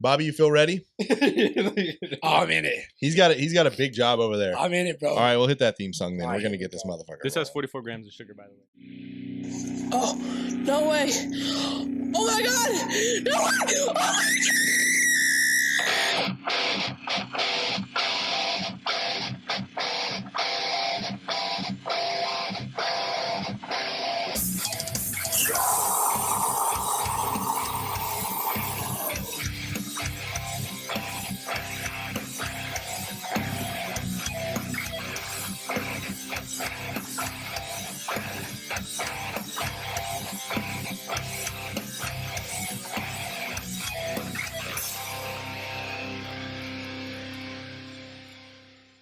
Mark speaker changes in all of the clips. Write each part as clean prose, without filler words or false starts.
Speaker 1: Bobby, you feel ready?
Speaker 2: I'm in it.
Speaker 1: He's got a big job over there.
Speaker 2: I'm in it, bro.
Speaker 1: All right, we'll hit that theme song then.
Speaker 2: All right,
Speaker 1: We're gonna
Speaker 2: here
Speaker 1: get
Speaker 2: we
Speaker 1: this
Speaker 2: go.
Speaker 1: motherfucker.
Speaker 3: This has 44 grams of sugar, by the way.
Speaker 2: Oh, no way. Oh my God. No way. Oh my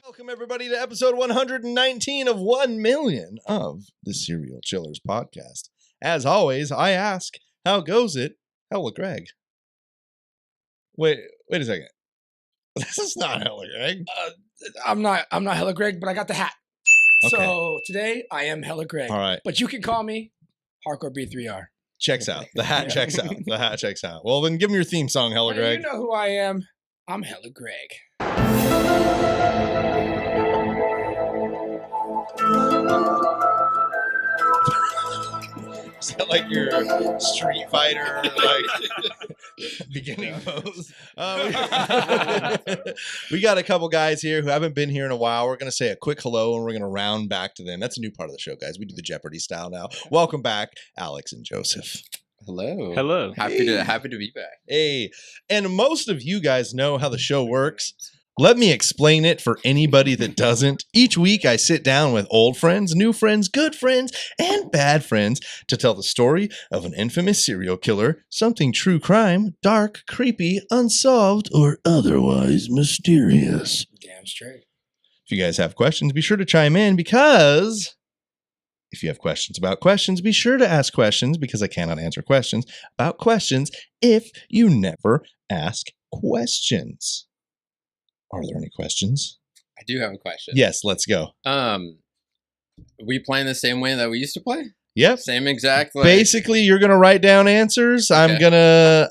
Speaker 1: Welcome everybody to episode 119 of 1 million of the Serial Chillers podcast. As always, I ask, how goes it? Hella Greg. Wait a second. This is not Hella Greg.
Speaker 2: I'm not Hella Greg, but I got the hat.
Speaker 1: Okay.
Speaker 2: So today I am Hella Greg.
Speaker 1: All right.
Speaker 2: But you can call me Hardcore B3R.
Speaker 1: Checks out. The hat checks out. The hat checks out. Well, then give me your theme song, Hella
Speaker 2: Hey,
Speaker 1: Greg.
Speaker 2: you know who I am. I'm Hella Greg.
Speaker 1: Is that like your Street Fighter beginning pose? We got a couple guys here who haven't been here in a while. We're going to say a quick hello and we're going to round back to them. That's a new part of the show, guys. We do the Jeopardy style now. Welcome back, Alex and Joseph.
Speaker 4: Hello.
Speaker 3: Hello.
Speaker 4: Happy to be back.
Speaker 1: Hey, and most of you guys know how the show works. Let me explain it for anybody that doesn't. Each week I sit down with old friends, new friends, good friends, and bad friends to tell the story of an infamous serial killer, something true crime, dark, creepy, unsolved, or otherwise mysterious.
Speaker 2: Damn straight.
Speaker 1: If you guys have questions, be sure to chime in because if you have questions about questions, be sure to ask questions because I cannot answer questions about questions if you never ask questions. Are there any questions?
Speaker 4: I do have a question.
Speaker 1: Yes, let's go.
Speaker 4: We playing the same way that we used to play?
Speaker 1: Yep.
Speaker 4: Same exact
Speaker 1: Basically, you're gonna write down answers.
Speaker 4: Okay.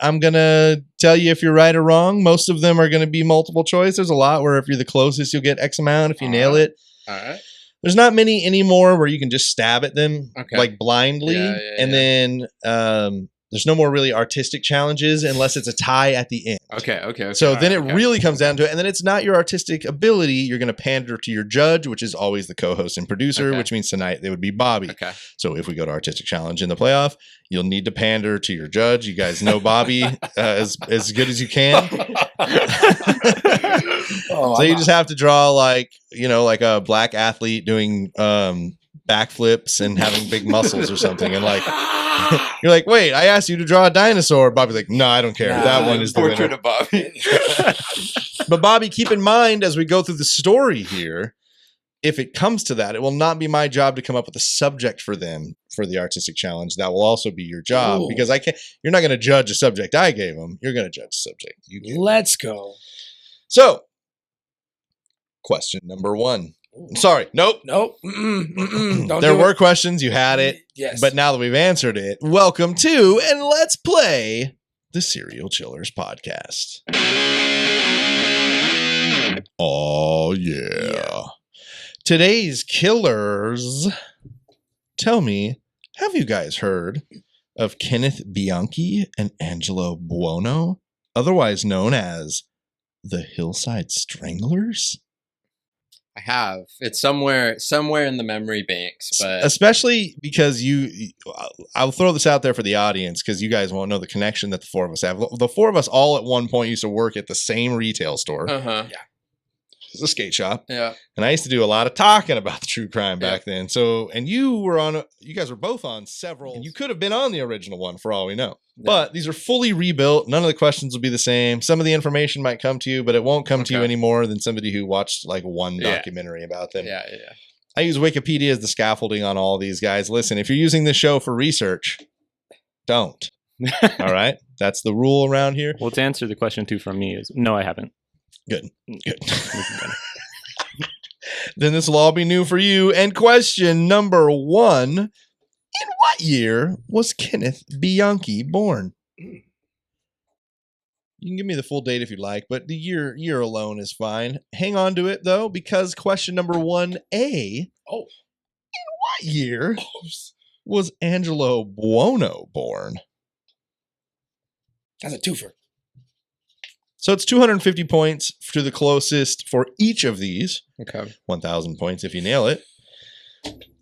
Speaker 1: I'm gonna tell you if you're right or wrong. Most of them are gonna be multiple choice. There's a lot where if you're the closest, you'll get X amount. If you nail it,
Speaker 4: All right.
Speaker 1: there's not many anymore where you can just stab at them
Speaker 4: Okay.
Speaker 1: like blindly. And then there's no more really artistic challenges unless it's a tie at the end.
Speaker 4: Okay.
Speaker 1: So then it
Speaker 4: okay.
Speaker 1: really comes down to it. And then it's not your artistic ability. You're going to pander to your judge, which is always the co-host and producer,
Speaker 4: Okay.
Speaker 1: which means tonight they would be Bobby.
Speaker 4: Okay.
Speaker 1: So if we go to artistic challenge in the playoff, you'll need to pander to your judge. You guys know Bobby as good as you can. So you just have to draw like a black athlete doing backflips and having big muscles or something. And like, you're like, wait, I asked you to draw a dinosaur. Bobby's like, no, I don't care. That one is the
Speaker 4: portrait
Speaker 1: winner.
Speaker 4: of Bobby.
Speaker 1: But Bobby, keep in mind as we go through the story here, if it comes to that, it will not be my job to come up with a subject for them for the artistic challenge. That will also be your job because you're not going to judge a subject I gave them. You're going to judge a subject you gave them.
Speaker 2: Let's go.
Speaker 1: So, question number 1. Sorry. Nope.
Speaker 2: Don't
Speaker 1: There
Speaker 2: do
Speaker 1: were
Speaker 2: it.
Speaker 1: questions. You had it.
Speaker 2: Yes.
Speaker 1: But now that we've answered it, welcome to and let's play the Serial Chillers podcast. Oh, yeah. Today's killers. Tell me, have you guys heard of Kenneth Bianchi and Angelo Buono, otherwise known as the Hillside Stranglers?
Speaker 4: I have. It's somewhere in the memory banks, but
Speaker 1: Especially because I'll throw this out there for the audience because you guys won't know the connection that the four of us have. The four of us all at one point used to work at the same retail store. It was a skate shop.
Speaker 4: Yeah.
Speaker 1: And I used to do a lot of talking about the true crime back then. So, and you guys were both on several, and you could have been on the original one for all we know.
Speaker 4: Yeah.
Speaker 1: But these are fully rebuilt. None of the questions will be the same. Some of the information might come to you, but it won't come to you any more than somebody who watched like one documentary about them.
Speaker 4: Yeah.
Speaker 1: I use Wikipedia as the scaffolding on all these guys. Listen, if you're using this show for research, don't. All right? That's the rule around here.
Speaker 3: Well, to answer the question 2 from me is no, I haven't.
Speaker 1: Good. Then this will all be new for you. And question number 1. In what year was Kenneth Bianchi born? You can give me the full date if you'd like, but the year alone is fine. Hang on to it though, because question number 1A.
Speaker 5: Oh.
Speaker 1: In what year was Angelo Buono born?
Speaker 5: That's a twofer.
Speaker 1: So it's 250 points to the closest for each of these.
Speaker 4: Okay.
Speaker 1: 1,000 points if you nail it.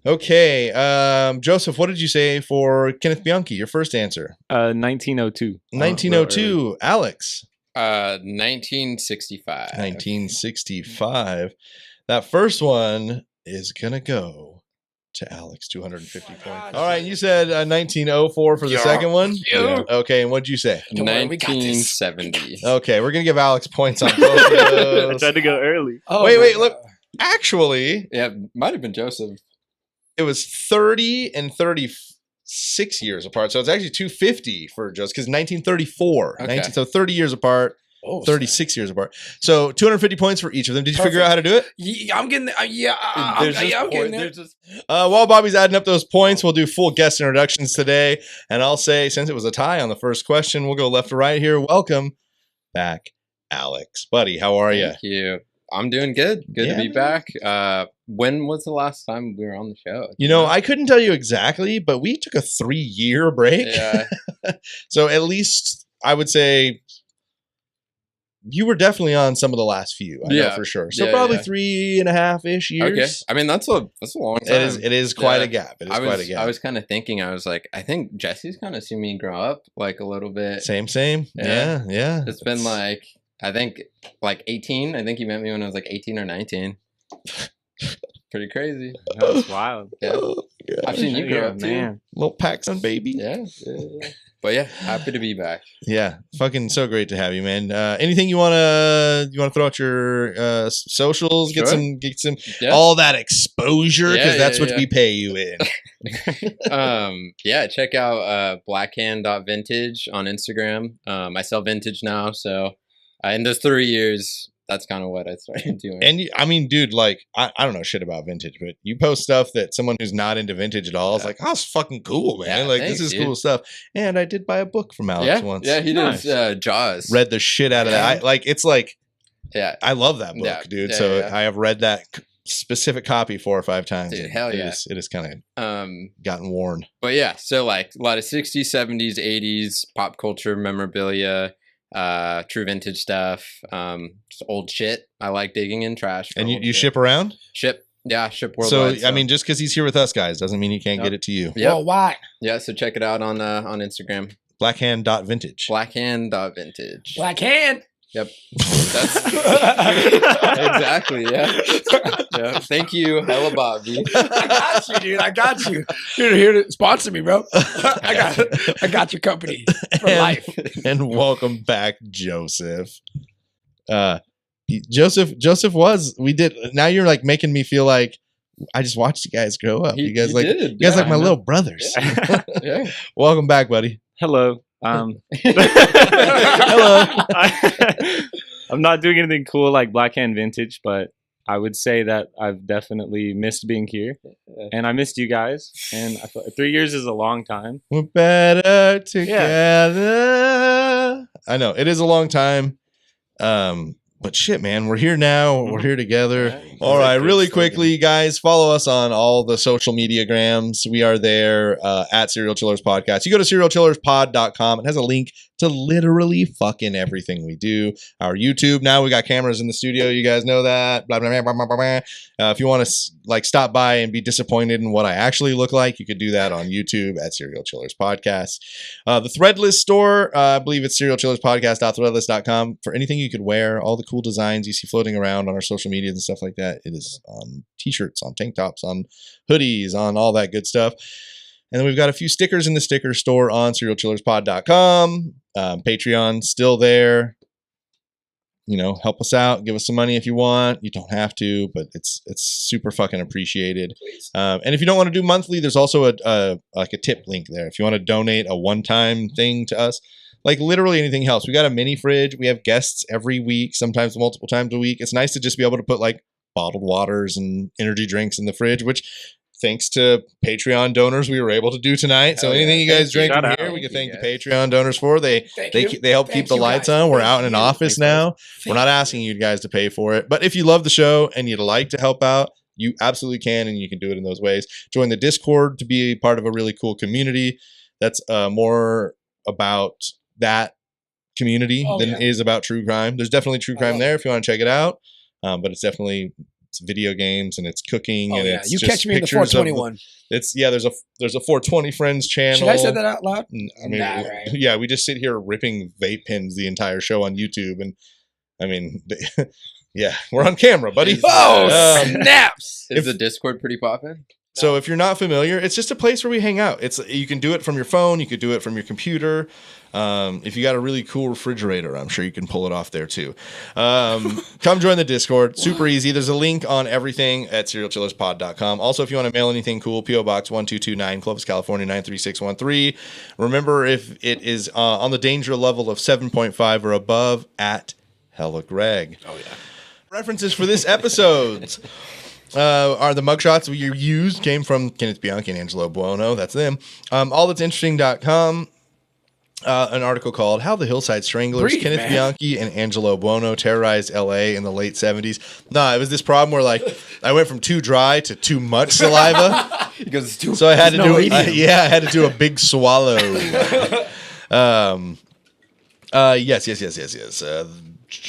Speaker 1: Okay, Joseph, what did you say for Kenneth Bianchi? Your first answer.
Speaker 3: 1902.
Speaker 1: 1902. Alex.
Speaker 4: 1965.
Speaker 1: 1965. That first one is gonna go to Alex. 250 points. All right, you said 1904 for the second one.
Speaker 4: Yeah.
Speaker 1: Okay, and what'd you say?
Speaker 5: Don't worry, we got this.
Speaker 4: 1970.
Speaker 1: Okay, we're gonna give Alex points on both of
Speaker 3: I
Speaker 1: those.
Speaker 3: tried to go early.
Speaker 5: Oh,
Speaker 1: Wait,
Speaker 5: my
Speaker 1: look.
Speaker 5: God.
Speaker 1: Actually,
Speaker 4: Yeah, might have been Joseph.
Speaker 1: it was 30 and 36 years apart. So it's actually 250 for Joseph because 1934.
Speaker 4: Okay.
Speaker 1: So 30 years apart,
Speaker 5: Oh,
Speaker 1: 36 years apart. So 250 points for each of them. Did you figure out how to do it?
Speaker 5: Yeah, I'm getting. I'm getting there.
Speaker 1: While Bobby's adding up those points, we'll do full guest introductions today. And I'll say, since it was a tie on the first question, we'll go left to right here. Welcome back, Alex. Buddy, how are you?
Speaker 4: Thank you. I'm doing good. Good
Speaker 1: Yeah,
Speaker 4: to be
Speaker 1: man.
Speaker 4: back. When was the last time we were on the show?
Speaker 1: You know, I couldn't tell you exactly, but we took a 3-year break.
Speaker 4: Yeah.
Speaker 1: So at least I would say you were definitely on some of the last few. I know
Speaker 4: Yeah.
Speaker 1: for sure. So
Speaker 4: Yeah,
Speaker 1: probably
Speaker 4: yeah.
Speaker 1: 3.5-ish years.
Speaker 4: Okay. I mean, that's a long time.
Speaker 1: It is quite
Speaker 4: Yeah.
Speaker 1: a gap. It is
Speaker 4: I
Speaker 1: quite a gap.
Speaker 4: was kind of thinking. I was like, I think Jesse's kind of seen me grow up like a little bit.
Speaker 1: Same.
Speaker 4: Yeah.
Speaker 1: Yeah.
Speaker 4: It's been like, I think like 18. I think you met me when I was like 18 or 19. Pretty crazy.
Speaker 3: That's wild.
Speaker 4: Yeah.
Speaker 1: Oh, God.
Speaker 4: I've seen you grow up too.
Speaker 3: man.
Speaker 1: Little Paxson baby.
Speaker 4: Yeah. But yeah, happy to be back.
Speaker 1: Yeah, fucking so great to have you, man. Anything you wanna throw out your socials? Get
Speaker 4: Sure.
Speaker 1: some
Speaker 4: Yeah.
Speaker 1: all that exposure because
Speaker 4: Yeah,
Speaker 1: that's
Speaker 4: yeah,
Speaker 1: what
Speaker 4: yeah.
Speaker 1: we pay you in.
Speaker 4: Yeah, check out blackhand.vintage on Instagram. I sell vintage now, so in those 3 years, that's kind of what I started doing.
Speaker 1: And I mean, dude, like I don't know shit about vintage, but you post stuff that someone who's not into vintage at all is like, oh, it's fucking cool, man.
Speaker 4: Yeah,
Speaker 1: Like
Speaker 4: thanks,
Speaker 1: this is
Speaker 4: dude.
Speaker 1: cool stuff. And I did buy a book from Alex
Speaker 4: yeah,
Speaker 1: once.
Speaker 4: yeah, he
Speaker 3: Nice.
Speaker 4: does Jaws.
Speaker 1: Read the shit out of that. It's like
Speaker 4: Yeah,
Speaker 1: I love that book,
Speaker 4: Yeah,
Speaker 1: dude.
Speaker 4: yeah,
Speaker 1: So
Speaker 4: yeah.
Speaker 1: I have read that specific copy 4 or 5 times.
Speaker 4: Dude,
Speaker 1: and
Speaker 4: hell
Speaker 1: it
Speaker 4: yeah.
Speaker 1: is kind of gotten worn.
Speaker 4: but yeah, so like a lot of 60s, 70s, 80s pop culture memorabilia, true vintage stuff, just old shit. I like digging in trash. for
Speaker 1: And
Speaker 4: old
Speaker 1: you
Speaker 4: shit.
Speaker 1: ship around?
Speaker 4: Ship
Speaker 1: So
Speaker 4: worldwide.
Speaker 1: I mean, just because he's here with us guys doesn't mean he can't get it to you.
Speaker 4: yeah,
Speaker 5: Well, why?
Speaker 4: yeah. So check it out on Instagram,
Speaker 1: Blackhand.vintage.
Speaker 4: blackhand.vintage.
Speaker 5: Black hand.
Speaker 4: Yep. That's exactly, yeah. Yeah. Thank you, Hella Bobby.
Speaker 5: I got you, dude. I got you. You're here to sponsor me, bro. I got your company for life.
Speaker 1: And welcome back, Joseph. Joseph was. We did. Now you're like making me feel like I just watched you guys grow up. You guys like
Speaker 4: yeah,
Speaker 1: my little brothers.
Speaker 4: Yeah.
Speaker 1: Welcome back, buddy.
Speaker 3: Hello.
Speaker 1: Hello.
Speaker 3: I'm not doing anything cool like Blackhand Vintage, but I would say that I've definitely missed being here, and I missed you guys. And I thought 3 years is a long time.
Speaker 1: We're better together. I know it is a long time. But shit, man, we're here now. We're here together.
Speaker 3: Yeah.
Speaker 1: All right,
Speaker 3: Good
Speaker 1: really
Speaker 3: slogan.
Speaker 1: quickly, guys, follow us on all the social media grams. We are there at Serial Chillers Podcast. You go to serialchillerspod.com. It has a link to literally fucking everything we do. Our YouTube, now we got cameras in the studio. You guys know that. Blah, blah, blah, blah, blah, blah. If you want to stop by and be disappointed in what I actually look like, you could do that on YouTube at Serial Chillers Podcast. The Threadless store, I believe it's serialchillerspodcast.threadless.com for anything you could wear, all the cool designs you see floating around on our social media and stuff like that. It is on t-shirts, on tank tops, on hoodies, on all that good stuff. And then we've got a few stickers in the sticker store on serialchillerspod.com. Patreon still there. You know, help us out. Give us some money if you want. You don't have to, but it's super fucking appreciated. And if you don't want to do monthly, there's also a tip link there. If you want to donate a one-time thing to us, like literally anything helps. We got a mini fridge. We have guests every week, sometimes multiple times a week. It's nice to just be able to put like bottled waters and energy drinks in the fridge, which thanks to Patreon donors we were able to do tonight. So
Speaker 4: Hell yeah.
Speaker 1: anything you guys drink
Speaker 3: Shout
Speaker 1: in
Speaker 3: out.
Speaker 1: here, we can thank
Speaker 4: Thank
Speaker 1: the
Speaker 4: you,
Speaker 1: Patreon donors for. They help keep the lights on. We're out in an office now. We're not asking you guys to pay for it. But if you love the show and you'd like to help out, you absolutely can, and you can do it in those ways. Join the Discord to be part of a really cool community that's more about that community than it is about true crime. There's definitely true crime there if you want to check it out. But it's video games and it's cooking and it's
Speaker 5: you
Speaker 1: just
Speaker 5: catch me in the
Speaker 1: pictures of
Speaker 5: 421.
Speaker 1: there's a 420 Friends channel.
Speaker 5: Should I say that out loud?
Speaker 1: I mean,
Speaker 5: Nah, right.
Speaker 1: yeah, we just sit here ripping vape pens the entire show on YouTube, and I mean, yeah, we're on camera, buddy.
Speaker 5: Oh, snaps!
Speaker 4: Is the Discord pretty poppin'?
Speaker 1: So if you're not familiar, it's just a place where we hang out. You can do it from your phone, you could do it from your computer. If you got a really cool refrigerator, I'm sure you can pull it off there too. Come join the Discord. Super easy. There's a link on everything at serialchillerspod.com. Also, if you want to mail anything cool, P.O. Box 1229, Clovis, California 93613. Remember, if it is on the danger level of 7.5 or above, at Hella Greg. Oh, yeah. References for this episode are the mugshots we used came from Kenneth, Bianchi, and Angelo Buono. That's them. Allthat'sinteresting.com. An article called How the Hillside Stranglers, Kenneth Bianchi and Angelo Buono Terrorized LA in the late 70s. Nah, it was this problem where like I went from too dry to too much saliva.
Speaker 4: Because it's too.
Speaker 1: So I had to I had to do a big swallow. Yes.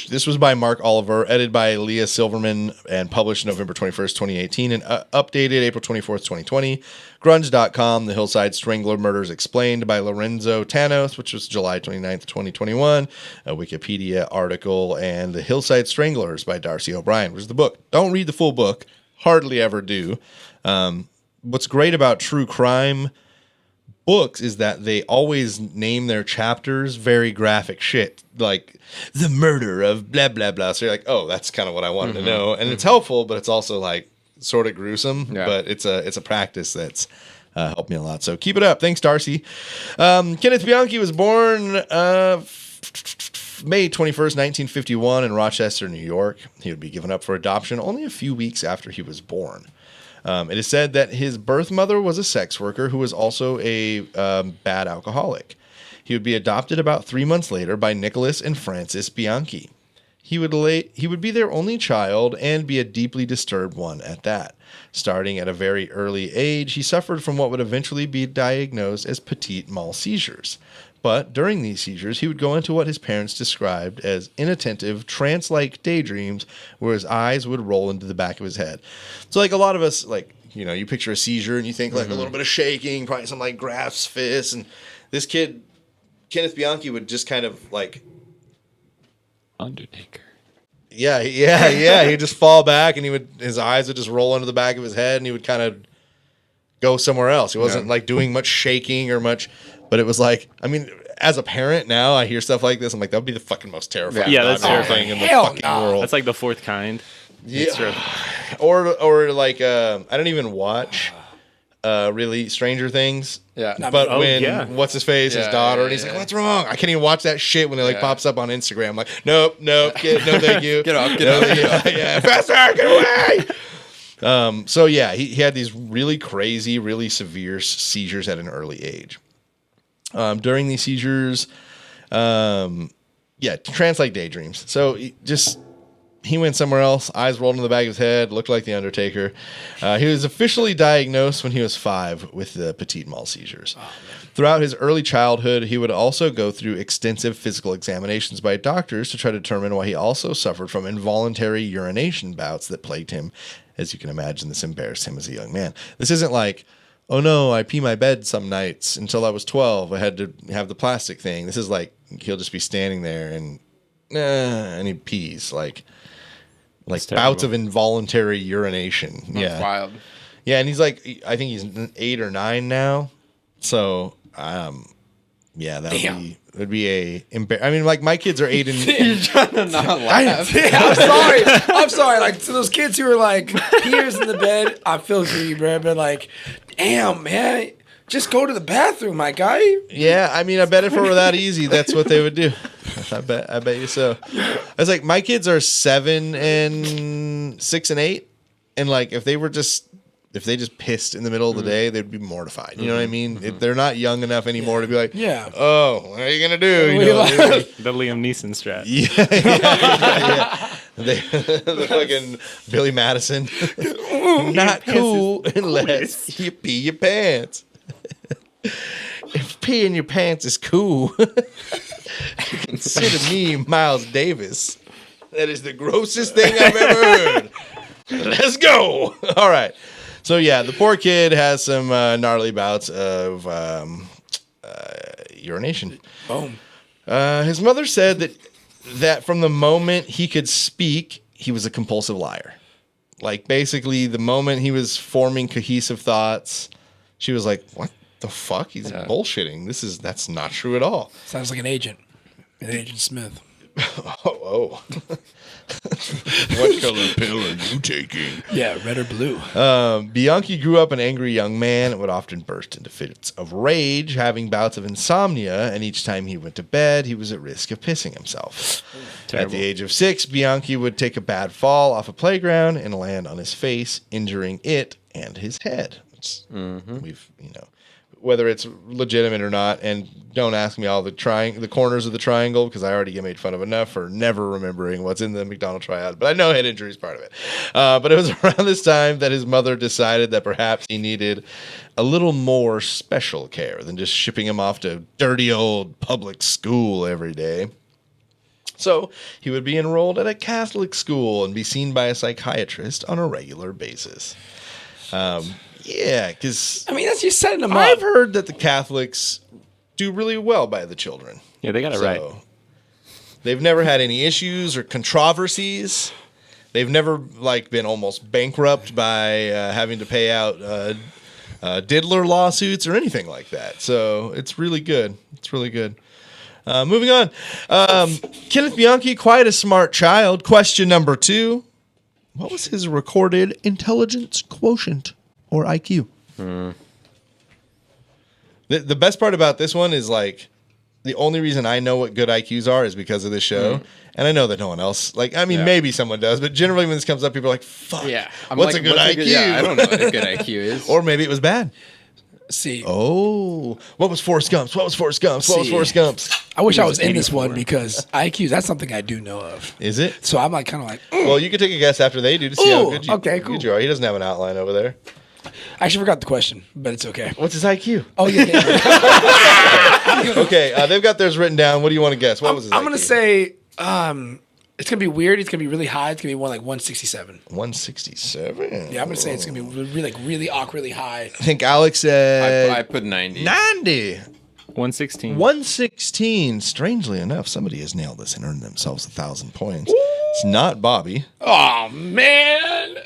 Speaker 1: This was by Mark Oliver, edited by Leah Silverman, and published November 21st, 2018, and updated April 24th, 2020. Grunge.com, The Hillside Strangler Murders Explained by Lorenzo TANOS, which was July 29th, 2021. A Wikipedia article, and The Hillside Stranglers by Darcy O'Brien, which is the book. Don't read the full book. Hardly ever do. What's great about true crime books is that they always name their chapters very graphic shit, like the murder of blah blah blah. So you're like, oh, that's kind of what I wanted to know, and it's helpful, but it's also like sort of gruesome. Yeah. But it's a practice that's helped me a lot. So keep it up. Thanks, Darcy. Kenneth Bianchi was born May 21st, 1951, in Rochester, New York. He would be given up for adoption only a few weeks after he was born. It is said that his birth mother was a sex worker who was also a bad alcoholic. He would be adopted about 3 months later by Nicholas and Frances Bianchi. He would be their only child and be a deeply disturbed one at that. Starting at a very early age, he suffered from what would eventually be diagnosed as petit mal seizures. But during these seizures, he would go into what his parents described as inattentive, trance-like daydreams where his eyes would roll into the back of his head. So like a lot of us, like, you know, you picture a seizure and you think like a little bit of shaking, probably some like grasp fists. And this kid, Kenneth Bianchi, would just kind of like...
Speaker 3: Undertaker.
Speaker 1: Yeah. He'd just fall back and his eyes would just roll into the back of his head and he would kind of go somewhere else. He wasn't like doing much shaking or much... But it was like, I mean, as a parent now, I hear stuff like this. I'm like, that would be the fucking most terrifying,
Speaker 3: that's
Speaker 1: thing in the fucking world.
Speaker 3: That's like the fourth kind.
Speaker 1: Yeah. Or like, I don't even watch really Stranger Things. Yeah. But what's his face, his daughter, and he's like, what's wrong? I can't even watch that shit when it like pops up on Instagram. I'm like, nope, kid, no thank you.
Speaker 4: Get off.
Speaker 1: Yeah, faster, get away. So yeah, he had these really crazy, really severe seizures at an early age. During these seizures, trance-like daydreams. So he went somewhere else, eyes rolled in the back of his head, looked like the Undertaker. He was officially diagnosed when he was 5 with the petit mal seizures. Throughout his early childhood, he would also go through extensive physical examinations by doctors to try to determine why he also suffered from involuntary urination bouts that plagued him. As you can imagine, this embarrassed him as a young man. This isn't like, oh no, I pee my bed some nights. Until I was 12, I had to have the plastic thing. This is like, he'll just be standing there and he pees. Like bouts of involuntary urination.
Speaker 4: That's wild.
Speaker 1: Yeah, and he's like, I think he's 8 or 9 now. So, that would be a I mean, like my kids are 8 and
Speaker 4: You're trying to not laugh.
Speaker 5: I'm sorry. Like to those kids who are like peers in the bed, I feel for you, bro. But like, damn, man, just go to the bathroom, my guy.
Speaker 1: Yeah, I mean, I bet if it were that easy, that's what they would do. I bet you so. I was like, my kids are 7 and 6 and 8, and like if they were just if they just pissed in the middle of the day, they'd be mortified. You know what I mean? If they're not young enough anymore to be like, oh, what are you going to do? You know,
Speaker 3: The Liam Neeson strat.
Speaker 1: yeah. The fucking Billy Madison. Not cool unless you pee your pants. If peeing your pants is cool, consider me Miles Davis. That is the grossest thing I've ever heard. Let's go. All right. So, yeah, the poor kid has some gnarly bouts of urination.
Speaker 5: Boom.
Speaker 1: His mother said that from the moment he could speak, he was a compulsive liar. Like, basically, the moment he was forming cohesive thoughts, she was like, what the fuck? He's bullshitting. That's not true at all.
Speaker 5: Sounds like an Agent Smith.
Speaker 1: Oh. What color pill are you taking?
Speaker 5: Yeah, red or blue.
Speaker 1: Bianchi grew up an angry young man and would often burst into fits of rage, having bouts of insomnia, and each time he went to bed, he was at risk of pissing himself. Terrible. At the age of 6, Bianchi would take a bad fall off a playground and land on his face, injuring it and his head. We've, whether it's legitimate or not, and don't ask me all the corners of the triangle, because I already get made fun of enough for never remembering what's in the McDonald triad, but I know head injury is part of it. But it was around this time that his mother decided that perhaps he needed a little more special care than just shipping him off to dirty old public school every day. So he would be enrolled at a Catholic school and be seen by a psychiatrist on a regular basis. Yeah, because
Speaker 5: that's you setting them up.
Speaker 1: I've heard that the Catholics do really well by the children.
Speaker 3: Yeah, they got it right.
Speaker 1: They've never had any issues or controversies. They've never been almost bankrupt by having to pay out diddler lawsuits or anything like that. So it's really good. It's really good. Moving on. Kenneth Bianchi, quite a smart child. Question number 2. What was his recorded intelligence quotient? Or IQ. The best part about this one is the only reason I know what good IQs are is because of this show. And I know that no one else, maybe someone does, but generally when this comes up, people are like, fuck, what's a good IQ?
Speaker 4: I don't know what a good IQ is.
Speaker 1: Or maybe it was bad.
Speaker 5: See.
Speaker 1: Oh, what was Forrest Gump's? What was Forrest Gump's?
Speaker 5: I wish I was in this one because IQ, that's something I do know of.
Speaker 1: Is it?
Speaker 5: So I'm kind of
Speaker 1: Well, you can take a guess after they do to see how good you
Speaker 5: cool.
Speaker 1: good you are. He doesn't have an outline over there.
Speaker 5: I actually forgot the question, but it's okay.
Speaker 1: What's his IQ?
Speaker 5: Oh, yeah.
Speaker 1: Okay, they've got theirs written down. What do you want to guess? What was his IQ?
Speaker 5: I'm going to say it's going to be weird. It's going to be really high. It's going to be 167.
Speaker 1: 167?
Speaker 5: Yeah, I'm going to say it's going to be really awkwardly high.
Speaker 1: I think Alex said...
Speaker 4: I put 90.
Speaker 1: 90!
Speaker 3: 116.
Speaker 1: 116. Strangely enough, somebody has nailed this and earned themselves 1,000 points. It's not Bobby.
Speaker 5: Oh, man!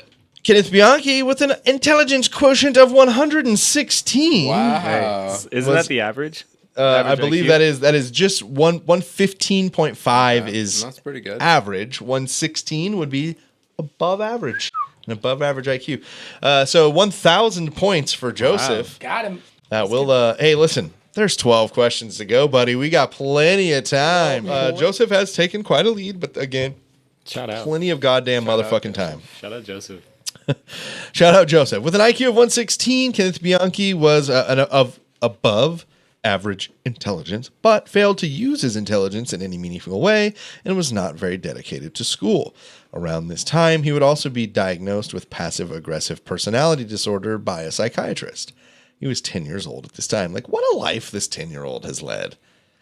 Speaker 1: Kenneth Bianchi with an intelligence quotient of 116.
Speaker 4: Wow.
Speaker 3: Isn't that the average?
Speaker 1: I believe
Speaker 3: IQ?
Speaker 1: that is just 115.5 is
Speaker 4: That's pretty good.
Speaker 1: average. 116 would be above average. An above average IQ. So 1,000 points for Joseph.
Speaker 5: Got him.
Speaker 1: Hey, listen. There's 12 questions to go, buddy. We got plenty of time. Joseph has taken quite a lead, but again,
Speaker 3: shout out.
Speaker 1: Plenty of goddamn motherfucking time.
Speaker 3: Shout out Joseph.
Speaker 1: Shout out Joseph. With an IQ of 116, Kenneth Bianchi was of above average intelligence, but failed to use his intelligence in any meaningful way and was not very dedicated to school. Around this time, he would also be diagnosed with passive-aggressive personality disorder by a psychiatrist. He was 10 years old at this time. What a life this 10-year-old has led.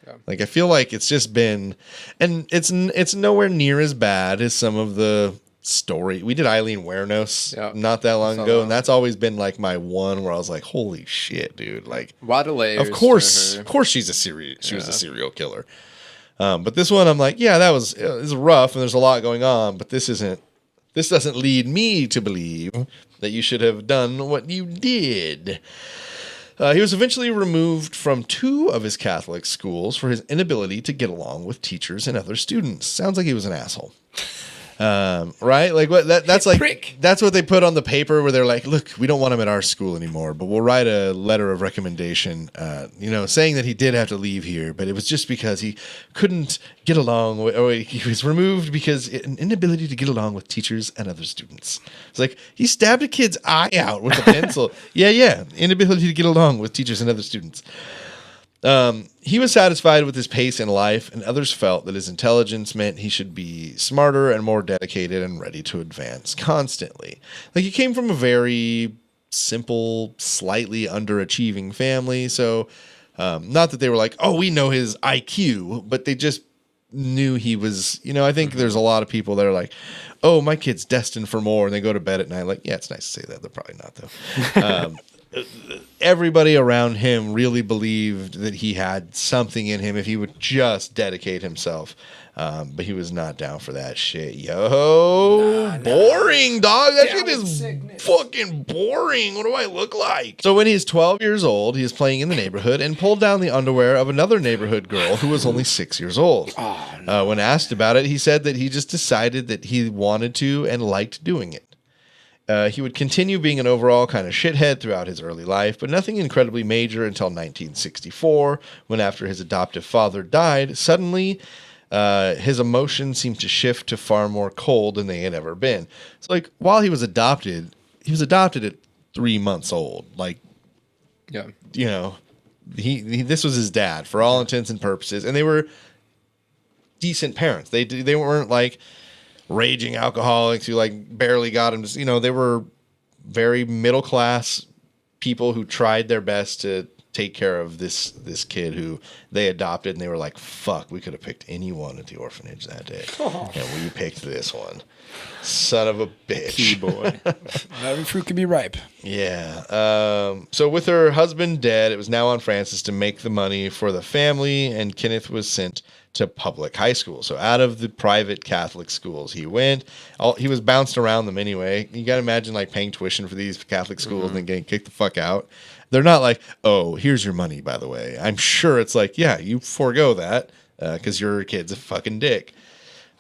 Speaker 1: Yeah. I feel like it's just been, and it's nowhere near as bad as some of the story. We did Eileen Wernos not that long ago, and that's always been my one where I was like, holy shit, dude.
Speaker 4: A lot of layers.
Speaker 1: Of course she's a was a serial killer. But this one I'm like, yeah, that was rough and there's a lot going on, but this doesn't lead me to believe that you should have done what you did. He was eventually removed from 2 of his Catholic schools for his inability to get along with teachers and other students. Sounds like he was an asshole. Right? Like that's like
Speaker 5: Prick.
Speaker 1: that's what they put on the paper where they're like, look, we don't want him at our school anymore, but we'll write a letter of recommendation, saying that he did have to leave here, but it was just because he couldn't get along or he was removed because an inability to get along with teachers and other students. It's like he stabbed a kid's eye out with a pencil. Yeah. Inability to get along with teachers and other students. He was satisfied with his pace in life, and others felt that his intelligence meant he should be smarter and more dedicated and ready to advance constantly. Like, he came from a very simple, slightly underachieving family, so not that they were like, oh, we know his IQ, but they just knew he was, I think there's a lot of people that are like, oh, my kid's destined for more, and they go to bed at night like, yeah, it's nice to say that. They're probably not, though. Everybody around him really believed that he had something in him if he would just dedicate himself. But he was not down for that shit. Boring, dog. That shit is fucking boring. What do I look like? So when he's 12 years old, he is playing in the neighborhood and pulled down the underwear of another neighborhood girl who was only 6 years old. When asked about it, he said that he just decided that he wanted to and liked doing it. He would continue being an overall kind of shithead throughout his early life, but nothing incredibly major until 1964, when after his adoptive father died, suddenly his emotions seemed to shift to far more cold than they had ever been. So, like, while he was adopted at 3 months old. Like,
Speaker 4: Yeah.
Speaker 1: He this was his dad for all intents and purposes, and they were decent parents. They weren't like raging alcoholics who like barely got him to, they were very middle class people who tried their best to take care of this kid who they adopted, and they were like, fuck, we could have picked anyone at the orphanage that day. And we picked this one. Son of a bitch.
Speaker 3: Boy.
Speaker 5: Every fruit can be ripe.
Speaker 1: Yeah. So with her husband dead, it was now on Frances to make the money for the family, and Kenneth was sent to public high school. So out of the private Catholic schools he went. He was bounced around them anyway. You got to imagine like paying tuition for these Catholic schools and then getting kicked the fuck out. They're not like, oh, here's your money, by the way. I'm sure it's like, yeah, you forego that because your kid's a fucking dick.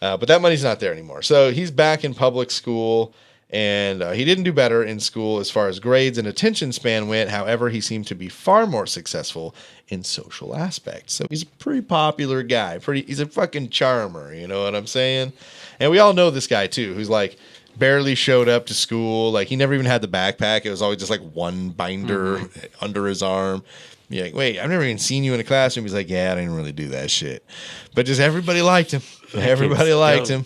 Speaker 1: But that money's not there anymore. So he's back in public school, and he didn't do better in school as far as grades and attention span went. However, he seemed to be far more successful in social aspects. So he's a pretty popular guy. He's a fucking charmer, you know what I'm saying? And we all know this guy, too, who's like barely showed up to school. Like, he never even had the backpack. It was always just like one binder under his arm. You're like, wait, I've never even seen you in a classroom. He's like, yeah, I didn't really do that shit. But just everybody liked him. Everybody liked him.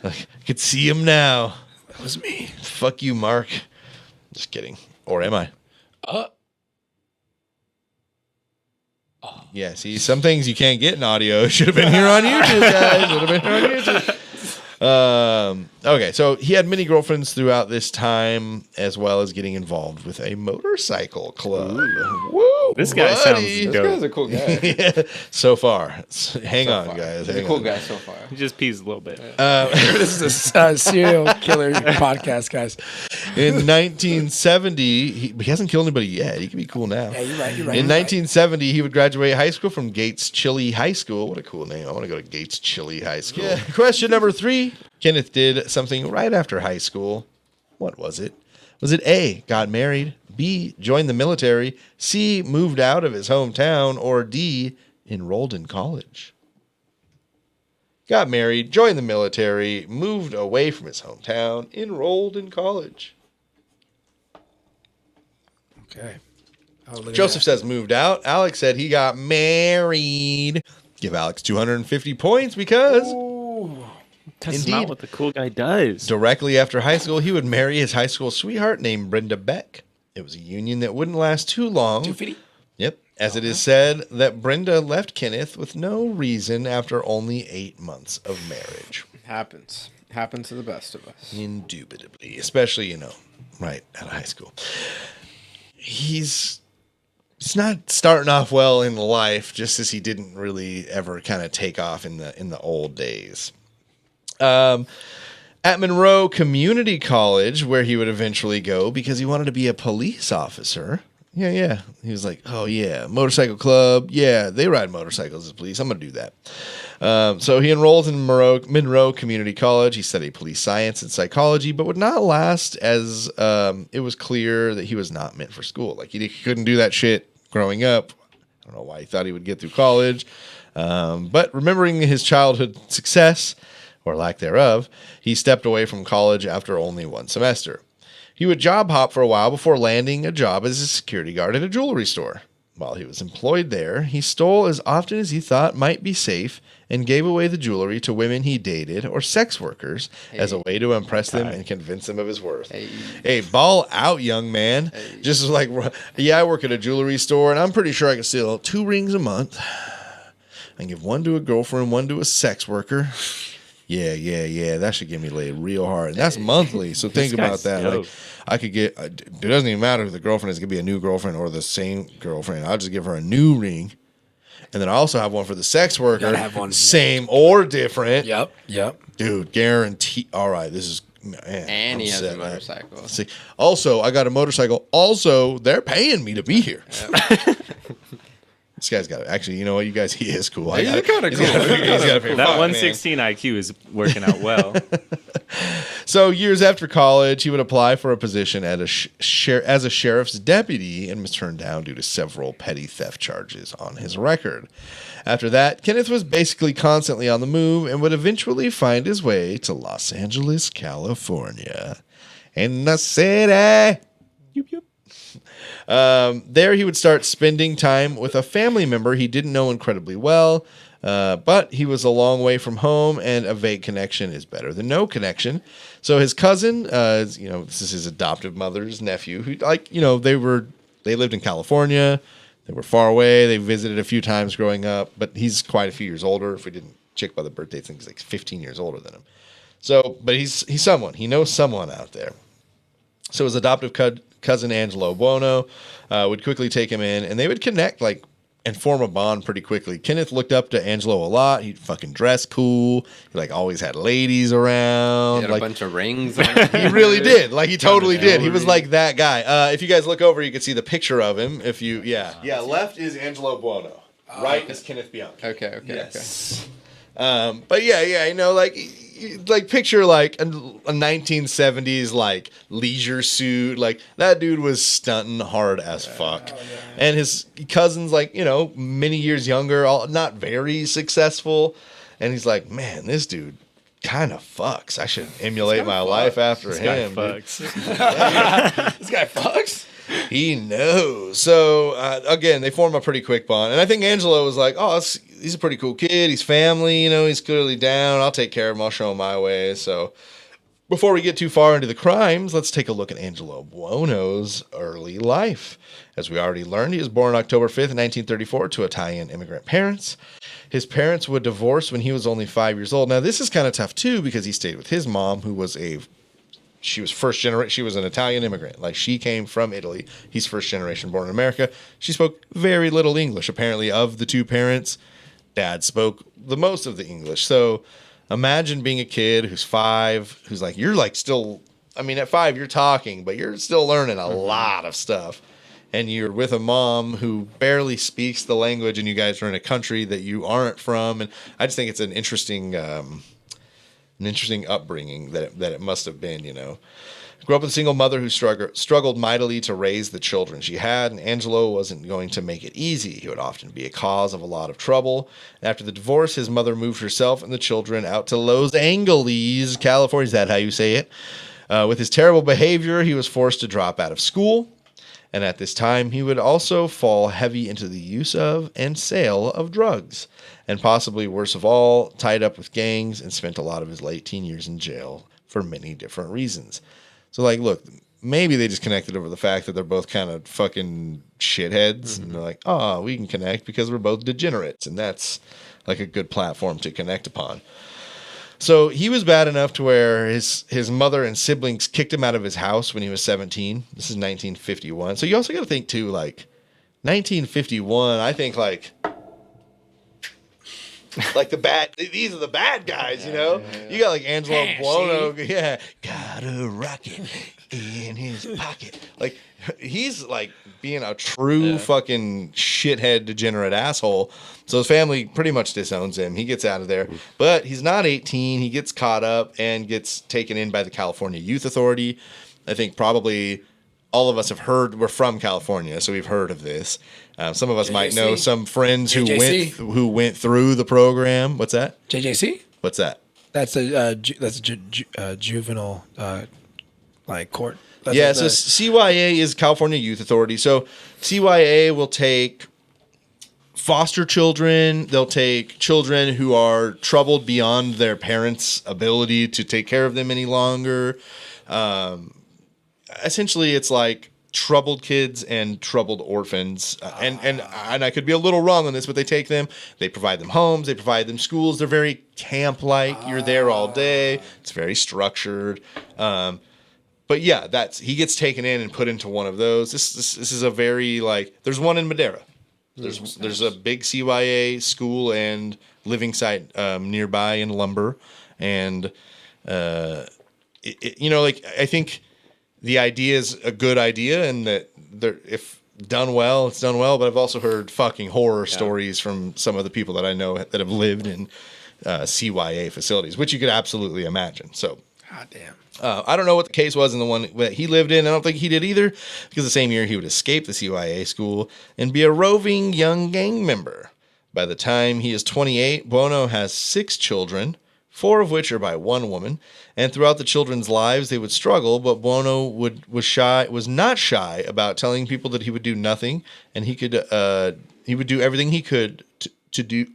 Speaker 1: Like, I could see him now.
Speaker 5: That was me.
Speaker 1: Fuck you, Mark. Just kidding. Or am I? Yeah, see, some things you can't get in audio. Should have been here on YouTube, guys. Should have been here on YouTube. Okay, so he had many girlfriends throughout this time, as well as getting involved with a motorcycle club. Woo,
Speaker 3: This guy sounds
Speaker 4: This
Speaker 3: dope.
Speaker 4: guy's a cool guy.
Speaker 1: yeah, so far. Hang on,
Speaker 4: far.
Speaker 1: guys.
Speaker 4: He's a
Speaker 1: hang
Speaker 4: cool
Speaker 1: on.
Speaker 4: guy so far.
Speaker 3: He just pees a little bit.
Speaker 5: This is a serial killer podcast, guys.
Speaker 1: In 1970, he hasn't killed anybody yet. He can be cool now.
Speaker 5: Yeah, you're right.
Speaker 1: In 1970, he would graduate high school from Gates Chili High School. What a cool name. I want to go to Gates Chili High School. Yeah. Question number 3. Kenneth did something right after high school. What was it? Was it A, got married, B, joined the military, C, moved out of his hometown, or D, enrolled in college? Got married, joined the military, moved away from his hometown, enrolled in college.
Speaker 5: Okay.
Speaker 1: Joseph says moved out. Alex said he got married. Give Alex 250 points because
Speaker 3: That's
Speaker 1: indeed.
Speaker 3: not what the cool guy does.
Speaker 1: directly after high school, he would marry his high school sweetheart named Brenda Beck. It was a union that wouldn't last too long.
Speaker 5: 250?
Speaker 1: Yep. As it is said that Brenda left Kenneth with no reason after only 8 months of marriage.
Speaker 4: Happens to the best of us.
Speaker 1: Indubitably. Especially, right out of high school. He's not starting off well in life, just as he didn't really ever kind of take off in the old days. At Monroe Community College, where he would eventually go because he wanted to be a police officer. Yeah. He was like, oh, yeah, motorcycle club. Yeah, they ride motorcycles as police. I'm going to do that. So he enrolled in Monroe Community College. He studied police science and psychology, but would not last as it was clear that he was not meant for school. Like, he couldn't do that shit growing up. I don't know why he thought he would get through college. But remembering his childhood success, or lack thereof, he stepped away from college after only one semester. He would job hop for a while before landing a job as a security guard at a jewelry store. While he was employed there, he stole as often as he thought might be safe and gave away the jewelry to women he dated or sex workers as a way to impress them and convince them of his worth. Hey, ball out, young man. Just like, yeah, I work at a jewelry store, and I'm pretty sure I can steal 2 rings a month. I can give one to a girlfriend, one to a sex worker. Yeah. That should get me laid real hard. And that's monthly. So think about that. Like, I could get, it doesn't even matter if the girlfriend is going to be a new girlfriend or the same girlfriend. I'll just give her a new ring. And then I also have one for the sex worker.
Speaker 5: Gotta have one.
Speaker 1: Same or different.
Speaker 5: Yep.
Speaker 1: Dude, guarantee. All right. This is, man.
Speaker 4: And he has a
Speaker 1: man.
Speaker 4: motorcycle.
Speaker 1: See, also, I got a motorcycle. Also, they're paying me to be here. Yep. This guy's got it. Actually, you know what? You guys, he is cool.
Speaker 4: He's kind of cool.
Speaker 3: That 116 IQ is working out well.
Speaker 1: So years after college, he would apply for a position at as a sheriff's deputy and was turned down due to several petty theft charges on his record. After that, Kenneth was basically constantly on the move and would eventually find his way to Los Angeles, California. In the city. There he would start spending time with a family member he didn't know incredibly well, but he was a long way from home, and a vague connection is better than no connection. So his cousin, this is his adoptive mother's nephew, who, they lived in California. They were far away. They visited a few times growing up, but he's quite a few years older. If we didn't check by the birthday thing, he's like 15 years older than him. So, but he's someone. He knows someone out there. So his adoptive cousin Angelo Buono would quickly take him in, and they would connect and form a bond pretty quickly. Kenneth looked up to Angelo a lot. He fucking dressed cool. He always had ladies around.
Speaker 4: He had a bunch of rings on.
Speaker 1: He really did. He totally did. He was like that guy. If you guys look over, you can see the picture of him. Left is Angelo Buono. Right is Kenneth Bianchi.
Speaker 4: Okay.
Speaker 1: Yes. But picture a 1970s leisure suit. That dude was stunting hard as fuck. Oh, yeah. And his cousin's many years younger, not very successful. And he's like, man, this dude kind of fucks. I should emulate my life after him.
Speaker 3: This guy
Speaker 1: fucks. This guy fucks. He knows. So, again, they form a pretty quick bond. And I think Angelo was like, oh, he's a pretty cool kid. He's family, he's clearly down. I'll take care of him. I'll show him my way. So before we get too far into the crimes, let's take a look at Angelo Buono's early life. As we already learned, he was born October 5th, 1934 to Italian immigrant parents. His parents would divorce when he was only 5 years old. Now, this is kind of tough, too, because he stayed with his mom, who was she was first generation. She was an Italian immigrant. She came from Italy. He's first generation, born in America. She spoke very little English. Apparently, of the two parents, Dad spoke the most of the English. So imagine being a kid who's 5, who's you're still, at 5, you're talking, but you're still learning a lot of stuff. And you're with a mom who barely speaks the language, and you guys are in a country that you aren't from. And I just think it's an interesting upbringing that it must have been, Grew up with a single mother who struggled mightily to raise the children she had, and Angelo wasn't going to make it easy. He would often be a cause of a lot of trouble. After the divorce, his mother moved herself and the children out to Los Angeles, California. Is that how you say it? With his terrible behavior, he was forced to drop out of school. And at this time, he would also fall heavy into the use of and sale of drugs. And possibly worst of all, tied up with gangs and spent a lot of his late teen years in jail for many different reasons. So, look, maybe they just connected over the fact that they're both kind of fucking shitheads. Mm-hmm. And they're like, oh, we can connect because we're both degenerates. And that's a good platform to connect upon. So he was bad enough to where his mother and siblings kicked him out of his house when he was 17. This is 1951. So you also got to think, too, 1951, I think, Like these are the bad guys, you know? You got like Angelo Buono. Yeah. Got a rocket in his pocket. Like, he's like being a true fucking shithead, degenerate asshole. So his family pretty much disowns him. He gets out of there. But he's not 18. He gets caught up and gets taken in by the California Youth Authority. I think probably all of us have heard, we're from California, so we've heard of this. Some of us might know some friends who went through the program. What's that?
Speaker 5: JJC?
Speaker 1: What's that?
Speaker 5: That's a juvenile like court.
Speaker 1: So CYA is California Youth Authority. So CYA will take foster children. They'll take children who are troubled beyond their parents' ability to take care of them any longer. Essentially, it's like troubled kids and troubled orphans. And I could be a little wrong on this, but they take them, they provide them homes, they provide them schools. They're very camp-like. You're there all day. It's very structured. But yeah, he gets taken in and put into one of those. This is a very like. There's one in Madera. There's a big CYA school and living site nearby in Lumber, and I think the idea is a good idea, and that if done well, it's done well. But I've also heard fucking horror stories from some of the people that I know that have lived in CYA facilities, which you could absolutely imagine. So,
Speaker 5: God damn.
Speaker 1: I don't know what the case was in the one that he lived in. I don't think he did either, because the same year he would escape the CYA school and be a roving young gang member. By the time he is 28, Buono has 6 children, 4 of which are by one woman. And throughout the children's lives, they would struggle, but Buono was not shy about telling people that he would do nothing, and he would do everything he could to do.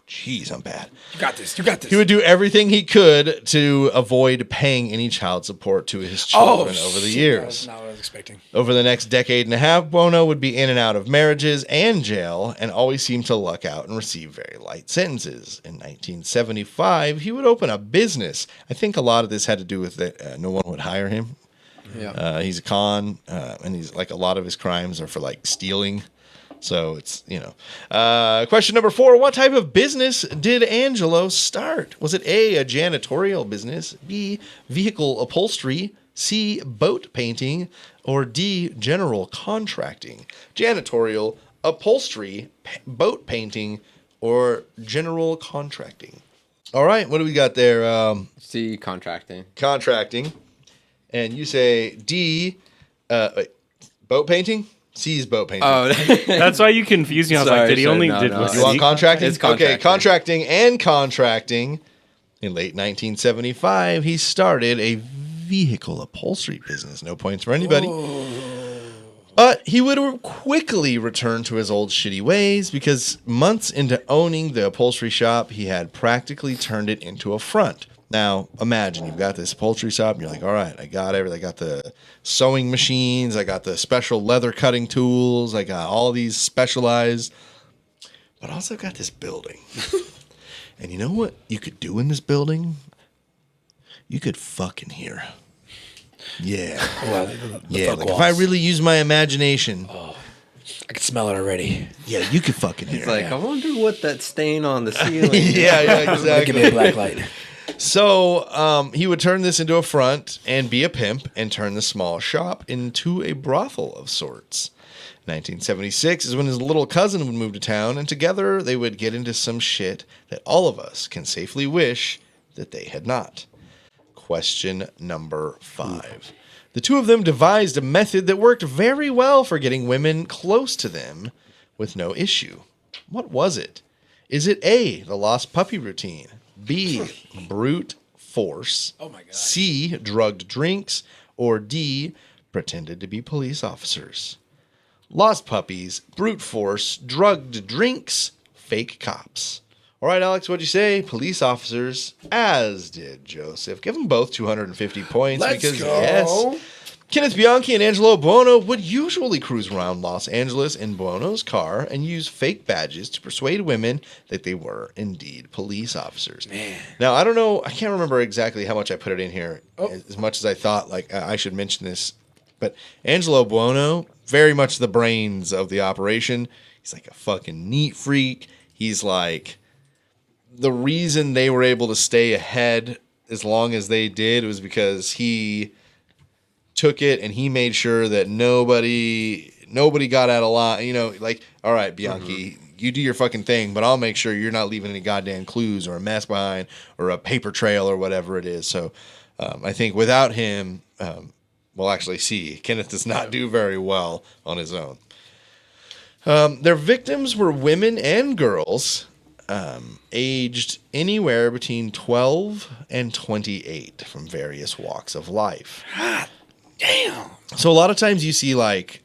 Speaker 1: Jeez, I'm bad.
Speaker 5: You got this.
Speaker 1: He would do everything he could to avoid paying any child support to his children over the years.
Speaker 5: That was not what I was expecting.
Speaker 1: Over the next decade and a half, Buono would be in and out of marriages and jail, and always seemed to luck out and receive very light sentences. In 1975, he would open a business. I think a lot of this had to do with that no one would hire him. Yeah. He's a con, and he's like a lot of his crimes are for like stealing. So it's, question number 4. What type of business did Angelo start? Was it A, janitorial business, B, vehicle upholstery, C, boat painting, or D, general contracting? Janitorial, upholstery, boat painting, or general contracting? All right, what do we got there?
Speaker 4: C, contracting.
Speaker 1: Contracting. And you say D, boat painting? C's boat painting.
Speaker 4: Oh,
Speaker 3: that's why you confused me. I was like, did he only did
Speaker 4: no.
Speaker 3: what?
Speaker 1: You want contracting?
Speaker 4: It's contracting.
Speaker 1: Okay, contracting and contracting. In late 1975, he started a vehicle upholstery business. No points for anybody. But he would quickly return to his old shitty ways, because months into owning the upholstery shop, he had practically turned it into a front. Now, imagine you've got this upholstery shop and you're like, all right, I got everything. I got the sewing machines. I got the special leather cutting tools. I got all these specialized. But also got this building. And you know what you could do in this building? You could fuck in here. Yeah. Like if I really use my imagination.
Speaker 5: Oh, I can smell it already.
Speaker 1: Yeah, you could fuck in here.
Speaker 4: It's like, I wonder what that stain on the ceiling.
Speaker 1: yeah, exactly.
Speaker 5: Give me a black light.
Speaker 1: So he would turn this into a front and be a pimp and turn the small shop into a brothel of sorts. 1976 is when his little cousin would move to town, and together they would get into some shit that all of us can safely wish that they had not. Question number 5. The two of them devised a method that worked very well for getting women close to them with no issue. What was it? Is it A, the lost puppy routine? B, brute force?
Speaker 5: Oh my God.
Speaker 1: C, drugged drinks? Or D, pretended to be police officers? Lost puppies, brute force, drugged drinks, fake cops. All right, Alex, what'd you say? Police officers, as did Joseph. Give them both 250 points.
Speaker 5: Let's go.
Speaker 1: Yes, Kenneth, Bianchi, and Angelo Buono would usually cruise around Los Angeles in Buono's car and use fake badges to persuade women that they were indeed police officers.
Speaker 5: Man.
Speaker 1: Now, I don't know. I can't remember exactly how much I put it in here, as much as I thought like I should mention this. But Angelo Buono, very much the brains of the operation. He's like a fucking neat freak. He's like the reason they were able to stay ahead as long as they did was because he took it and he made sure that nobody got out of line. You know, like, all right, Bianchi, you do your fucking thing, but I'll make sure you're not leaving any goddamn clues or a mess behind or a paper trail or whatever it is. So I think without him, we'll actually see. Kenneth does not do very well on his own. Their victims were women and girls, aged anywhere between 12 and 28 from various walks of life.
Speaker 5: God damn.
Speaker 1: So a lot of times you see like,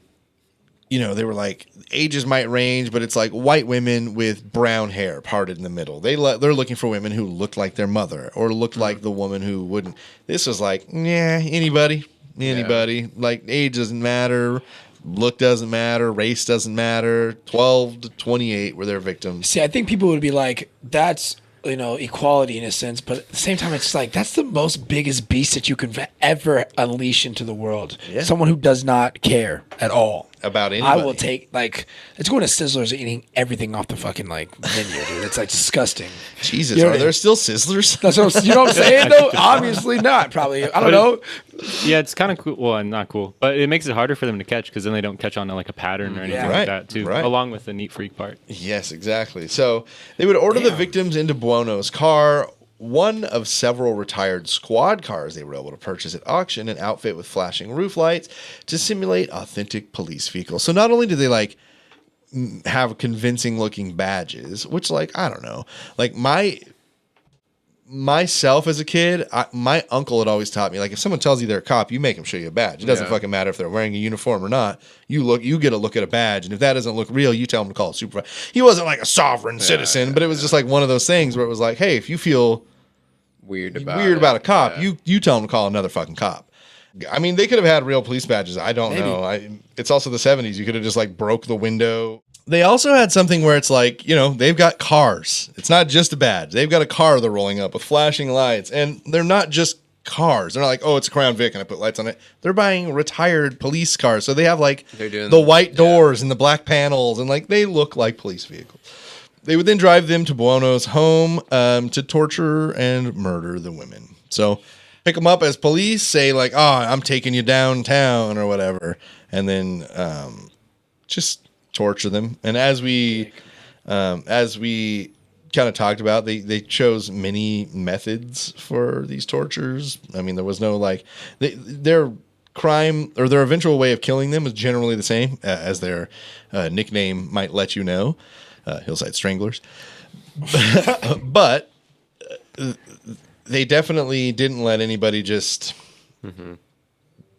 Speaker 1: you know, they were like ages might range, but it's like white women with brown hair parted in the middle. They're looking for women who looked like their mother or looked like the woman who wouldn't. This was like, anybody. Like age doesn't matter. Look doesn't matter. Race doesn't matter. 12 to 28 were their victims.
Speaker 5: See, I think people would be like, that's, you know, equality in a sense, but at the same time, it's just like, that's the most biggest beast that you can ever unleash into the world.
Speaker 1: Yeah.
Speaker 5: Someone who does not care at all
Speaker 1: About anybody.
Speaker 5: I will take, like, it's going to Sizzlers and eating everything off the fucking, like, menu, dude. It's, like, disgusting.
Speaker 1: Jesus,
Speaker 5: You know
Speaker 1: are
Speaker 5: what I-
Speaker 1: there still Sizzlers?
Speaker 5: That's what, you know what I'm saying, though? Obviously not, probably. I don't know.
Speaker 3: Yeah, it's kind of cool. Well, not cool, but it makes it harder for them to catch because then they don't catch on to like a pattern or anything
Speaker 5: Yeah.
Speaker 3: like
Speaker 1: Right,
Speaker 3: that too.
Speaker 1: right.
Speaker 3: Along with the neat freak part.
Speaker 1: Yes, exactly. So they would order the
Speaker 5: Damn.
Speaker 1: victims into Buono's car, one of several retired squad cars they were able to purchase at auction and outfit with flashing roof lights to simulate authentic police vehicles. So not only did they like have convincing looking badges, which like, I don't know, like myself as a kid, my uncle had always taught me, like, if someone tells you they're a cop, you make them show you a badge. It doesn't
Speaker 4: Yeah.
Speaker 1: fucking matter if they're wearing a uniform or not. You get a look at a badge, and if that doesn't look real, you tell them to call a supervisor. He wasn't like a sovereign citizen, but it was just like one of those things where it was like, hey, if you feel
Speaker 4: Weird
Speaker 1: weird
Speaker 4: it.
Speaker 1: about a cop,
Speaker 4: Yeah.
Speaker 1: you tell them to call another fucking cop. I mean, they could have had real police badges. I don't
Speaker 5: Maybe.
Speaker 1: know. It's also the 70s. You could have just like broke the window. They also had something where it's like, you know, they've got cars. It's not just a badge. They've got a car they're rolling up with flashing lights. And they're not just cars. They're not like, oh, it's a Crown Vic and I put lights on it. They're buying retired police cars. So they have like
Speaker 4: They're doing
Speaker 1: the white doors and the black panels. And like they look like police vehicles. They would then drive them to Buono's home to torture and murder the women. So pick them up as police, say like, oh, I'm taking you downtown or whatever. And then just torture them. And as we kind of talked about, they chose many methods for these tortures. I mean, there was no like their crime or their eventual way of killing them was generally the same as their nickname might let you know, Hillside Stranglers. But they definitely didn't let anybody just,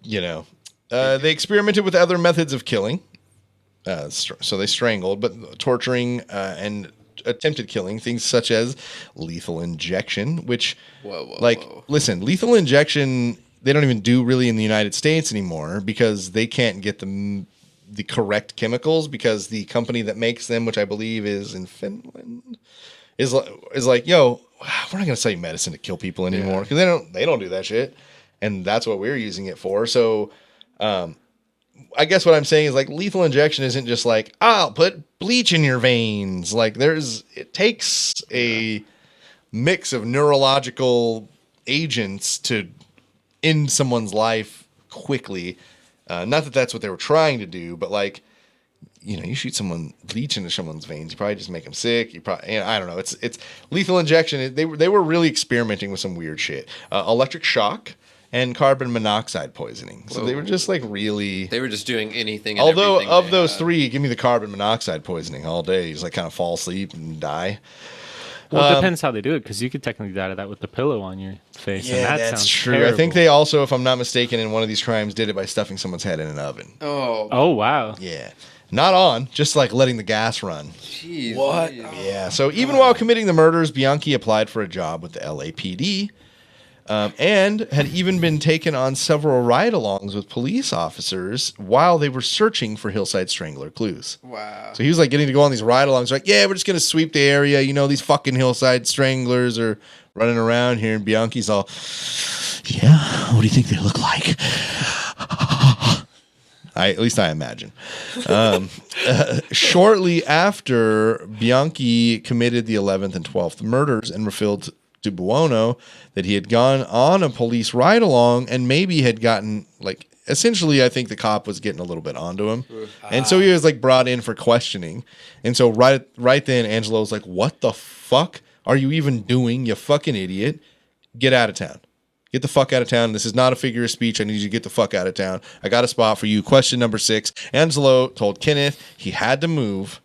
Speaker 1: you know, they experimented with other methods of killing. So they strangled, but torturing and attempted killing, things such as lethal injection, which, listen, lethal injection, they don't even do really in the United States anymore because they can't get the correct chemicals because the company that makes them, which I believe is in Finland, is like, yo, we're not going to sell you medicine to kill people anymore because they don't do that shit. And that's what we're using it for. So, I guess what I'm saying is like lethal injection isn't just like, I'll put bleach in your veins. Like it takes a mix of neurological agents to end someone's life quickly. Not that that's what they were trying to do, but like, you know, you shoot someone bleach into someone's veins, you probably just make them sick. You probably, I don't know. It's lethal injection. They were really experimenting with some weird shit. Electric shock. And carbon monoxide poisoning. So they were just like really.
Speaker 4: They were just doing anything. And
Speaker 1: Although
Speaker 4: everything
Speaker 1: of
Speaker 4: they
Speaker 1: those
Speaker 4: had.
Speaker 1: three, give me the carbon monoxide poisoning all day. You just like kind of fall asleep and die.
Speaker 3: Well, it depends how they do it because you could technically die to that with the pillow on your face. and that
Speaker 1: that's
Speaker 3: sounds
Speaker 1: true.
Speaker 3: Terrible.
Speaker 1: I think they also, if I'm not mistaken, in one of these crimes, did it by stuffing someone's head in an oven.
Speaker 3: Oh wow.
Speaker 1: Yeah, not on, just like letting the gas run.
Speaker 4: Jeez,
Speaker 5: What?
Speaker 4: geez.
Speaker 1: Yeah. So even while committing the murders, Bianchi applied for a job with the LAPD. And had even been taken on several ride-alongs with police officers while they were searching for Hillside Strangler clues.
Speaker 4: Wow.
Speaker 1: So he was like getting to go on these ride-alongs, like, yeah, we're just gonna sweep the area. You know, these fucking Hillside Stranglers are running around here, and Bianchi's all, yeah, what do you think they look like? I At least I imagine. Shortly after, Bianchi committed the 11th and 12th murders and revealed to Buono that he had gone on a police ride-along and maybe had gotten, like, essentially, I think the cop was getting a little bit onto him. And so he was, like, brought in for questioning. And so right then, Angelo was like, what the fuck are you even doing, you fucking idiot? Get out of town. Get the fuck out of town. This is not a figure of speech. I need you to get the fuck out of town. I got a spot for you. Question number 6. Angelo told Kenneth he had to move,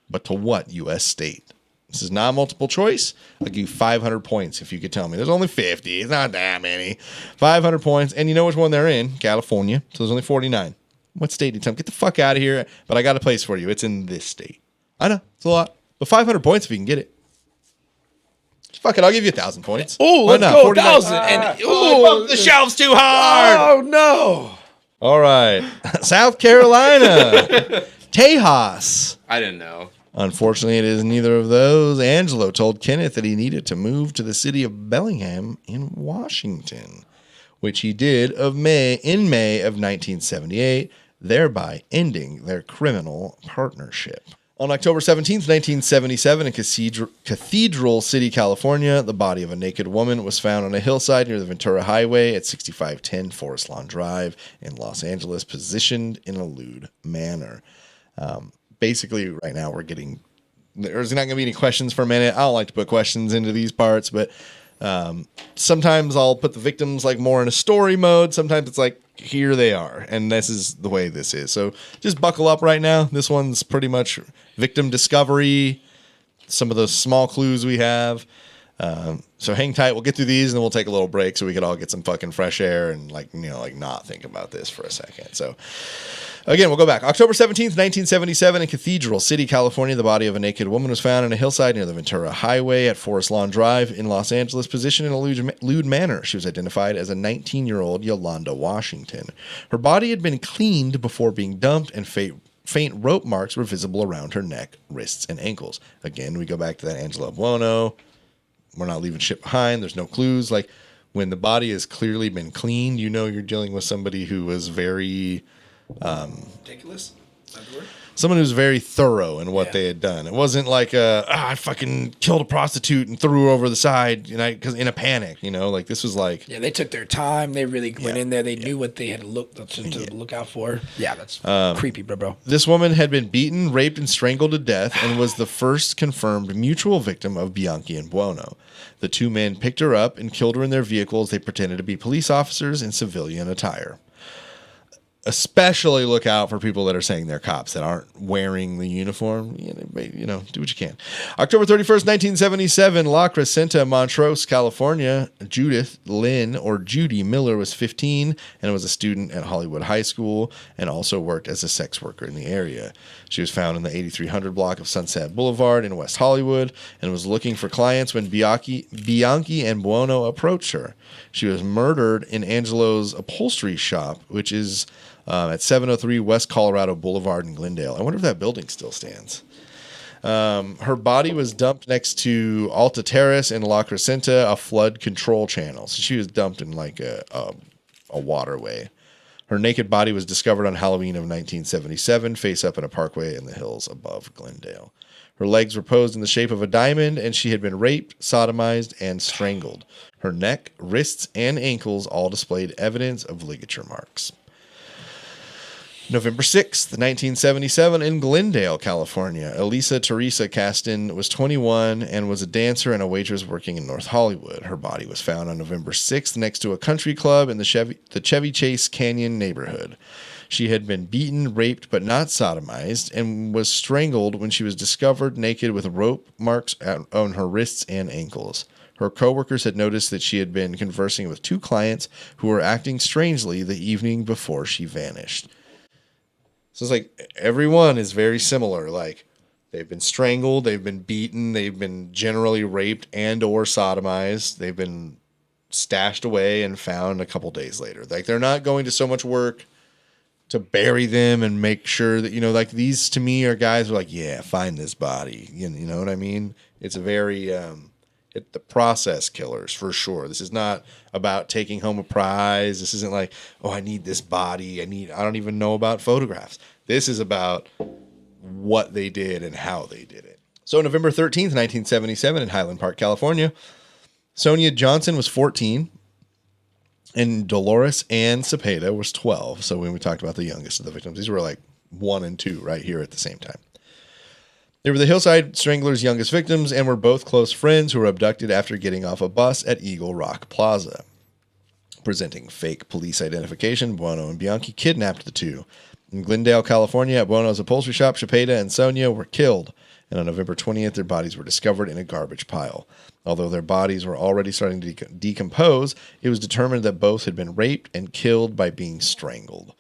Speaker 1: but to what U.S. state? This is not multiple choice. I'll give you 500 points if you could tell me. There's only 50. It's not that many. 500 points. And you know which one they're in. California. So there's only 49. What state did you tell me? Get the fuck out of here. But I got a place for you. It's in this state. I know. It's a lot. But 500 points if you can get it. Fuck it, I'll give you 1,000 points.
Speaker 5: Oh, let's go 1,000.
Speaker 1: The shelf's too hard.
Speaker 5: Oh, no.
Speaker 1: All right. South Carolina. Tejas.
Speaker 4: I didn't know.
Speaker 1: Unfortunately, it is neither of those. Angelo told Kenneth that he needed to move to the city of Bellingham in Washington, which he did in May of 1978, thereby ending their criminal partnership. On October 17th, 1977, in Cathedral City, California, the body of a naked woman was found on a hillside near the Ventura Highway at 6510 Forest Lawn Drive in Los Angeles, positioned in a lewd manner. Basically, right now, there's not going to be any questions for a minute. I don't like to put questions into these parts, but sometimes I'll put the victims like more in a story mode. Sometimes it's like, here they are, and this is the way this is. So just buckle up right now. This one's pretty much victim discovery, some of those small clues we have. So hang tight. We'll get through these, and then we'll take a little break so we could all get some fucking fresh air and not think about this for a second. So again, we'll go back. October 17th, 1977, in Cathedral City, California, the body of a naked woman was found on a hillside near the Ventura Highway at Forest Lawn Drive in Los Angeles, positioned in a lewd manner. She was identified as a 19-year-old Yolanda Washington. Her body had been cleaned before being dumped, and faint rope marks were visible around her neck, wrists, and ankles. Again, we go back to that Angelo Buono. We're not leaving shit behind. There's no clues. Like, when the body has clearly been cleaned, you're dealing with somebody who was very...
Speaker 5: ridiculous? Is that the word?
Speaker 1: Someone who's very thorough in what they had done. It wasn't like I fucking killed a prostitute and threw her over the side, because in a panic, like this was like.
Speaker 5: Yeah, they took their time. They really went in there. They knew what they had to look out for. Yeah, that's creepy, bro.
Speaker 1: This woman had been beaten, raped, and strangled to death, and was the first confirmed mutual victim of Bianchi and Buono. The two men picked her up and killed her in their vehicles. They pretended to be police officers in civilian attire. Especially look out for people that are saying they're cops that aren't wearing the uniform. Do what you can. October 31st, 1977, La Crescenta, Montrose, California. Judith Lynn, or Judy Miller, was 15 and was a student at Hollywood High School and also worked as a sex worker in the area. She was found in the 8300 block of Sunset Boulevard in West Hollywood and was looking for clients when Bianchi and Buono approached her. She was murdered in Angelo's upholstery shop, which is at 703 West Colorado Boulevard in Glendale. I wonder if that building still stands. Her body was dumped next to Alta Terrace in La Crescenta, a flood control channel. So she was dumped in like a waterway. Her naked body was discovered on Halloween of 1977, face up in a parkway in the hills above Glendale. Her legs were posed in the shape of a diamond, and she had been raped, sodomized, and strangled. Her neck, wrists, and ankles all displayed evidence of ligature marks. November 6th, 1977, in Glendale, California. Elisa Teresa Caston was 21 and was a dancer and a waitress working in North Hollywood. Her body was found on November 6th next to a country club in the Chevy Chase Canyon neighborhood. She had been beaten, raped, but not sodomized, and was strangled when she was discovered naked with rope marks on her wrists and ankles. Her coworkers had noticed that she had been conversing with two clients who were acting strangely the evening before she vanished. So it's like everyone is very similar. Like, they've been strangled, they've been beaten, they've been generally raped and or sodomized. They've been stashed away and found a couple days later. Like, they're not going to so much work to bury them and make sure that, like, these to me are guys who are like, yeah, find this body. You know what I mean? It's a very the process killers for sure. This is not about taking home a prize. This isn't like, oh, I need this body. I don't even know about photographs. This is about what they did and how they did it. So November 13th, 1977 in Highland Park, California, Sonia Johnson was 14 and Dolores Ann Cepeda was 12. So when we talked about the youngest of the victims, these were like 1 and 2 right here at the same time. They were the Hillside Stranglers' youngest victims and were both close friends who were abducted after getting off a bus at Eagle Rock Plaza. Presenting fake police identification, Buono and Bianchi kidnapped the two. In Glendale, California, at Buono's upholstery shop, Cepeda and Sonia were killed, and on November 20th, their bodies were discovered in a garbage pile. Although their bodies were already starting to decompose, it was determined that both had been raped and killed by being strangled.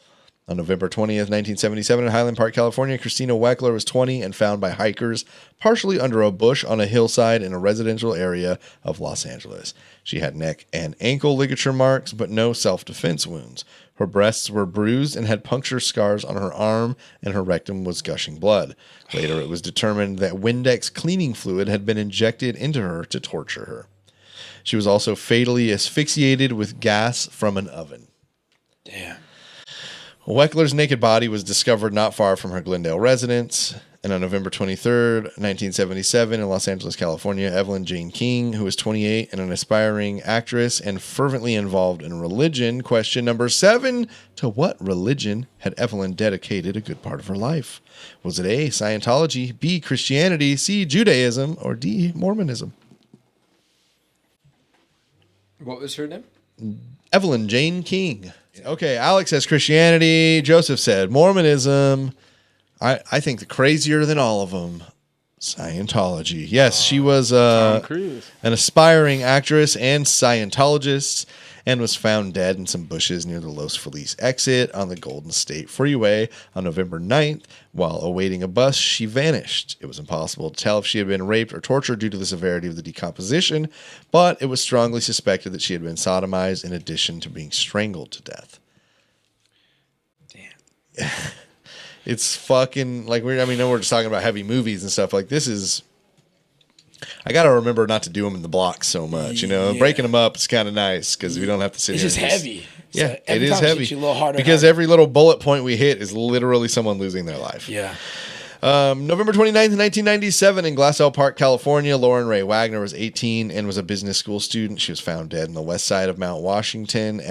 Speaker 1: On November 20th, 1977, in Highland Park, California, Christina Weckler was 20 and found by hikers partially under a bush on a hillside in a residential area of Los Angeles. She had neck and ankle ligature marks, but no self-defense wounds. Her breasts were bruised and had puncture scars on her arm, and her rectum was gushing blood. Later, it was determined that Windex cleaning fluid had been injected into her to torture her. She was also fatally asphyxiated with gas from an oven.
Speaker 5: Damn.
Speaker 1: Weckler's naked body was discovered not far from her Glendale residence, and on November 23rd, 1977, in Los Angeles, California, Evelyn Jane King, who was 28 and an aspiring actress and fervently involved in religion, question number 7, to what religion had Evelyn dedicated a good part of her life? Was it A, Scientology, B, Christianity, C, Judaism, or D, Mormonism?
Speaker 5: What was her name?
Speaker 1: Evelyn Jane King. Okay, Alex says Christianity. Joseph said Mormonism. I think the crazier than all of them, Scientology. Yes, she was
Speaker 3: Tom Cruise.
Speaker 1: an aspiring actress and Scientologist and was found dead in some bushes near the Los Feliz exit on the Golden State Freeway on November 9th. While awaiting a bus, she vanished. It was impossible to tell if she had been raped or tortured due to the severity of the decomposition, but it was strongly suspected that she had been sodomized in addition to being strangled to death.
Speaker 5: Damn.
Speaker 1: It's fucking like we're just talking about heavy movies and stuff. Like, this is, I got to remember not to do them in the blocks so much,
Speaker 5: Yeah.
Speaker 1: breaking them up is kind of nice because we don't have to sit
Speaker 5: It's
Speaker 1: here.
Speaker 5: just
Speaker 1: and
Speaker 5: heavy.
Speaker 1: Yeah,
Speaker 5: So
Speaker 1: it
Speaker 5: every
Speaker 1: is
Speaker 5: time it
Speaker 1: heavy
Speaker 5: hits you a little harder
Speaker 1: because
Speaker 5: and harder.
Speaker 1: every little bullet point we hit is literally someone losing their life.
Speaker 5: Yeah.
Speaker 1: November 29th, 1997, in Glassell Park, California, Lauren Ray Wagner was 18 and was a business school student. She was found dead on the west side of Mount Washington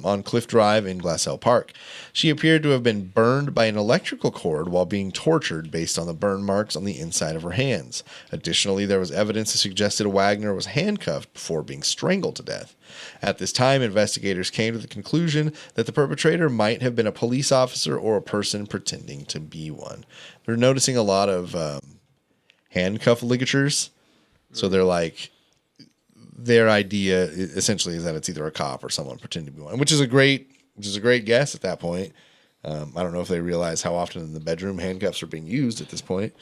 Speaker 1: on Cliff Drive in Glassell Park. She appeared to have been burned by an electrical cord while being tortured based on the burn marks on the inside of her hands. Additionally, there was evidence that suggested Wagner was handcuffed before being strangled to death. At this time, investigators came to the conclusion that the perpetrator might have been a police officer or a person pretending to be one. They're noticing a lot of handcuff ligatures. So they're like, their idea essentially is that it's either a cop or someone pretending to be one, which is a great guess at that point. I don't know if they realize how often in the bedroom handcuffs are being used at this point,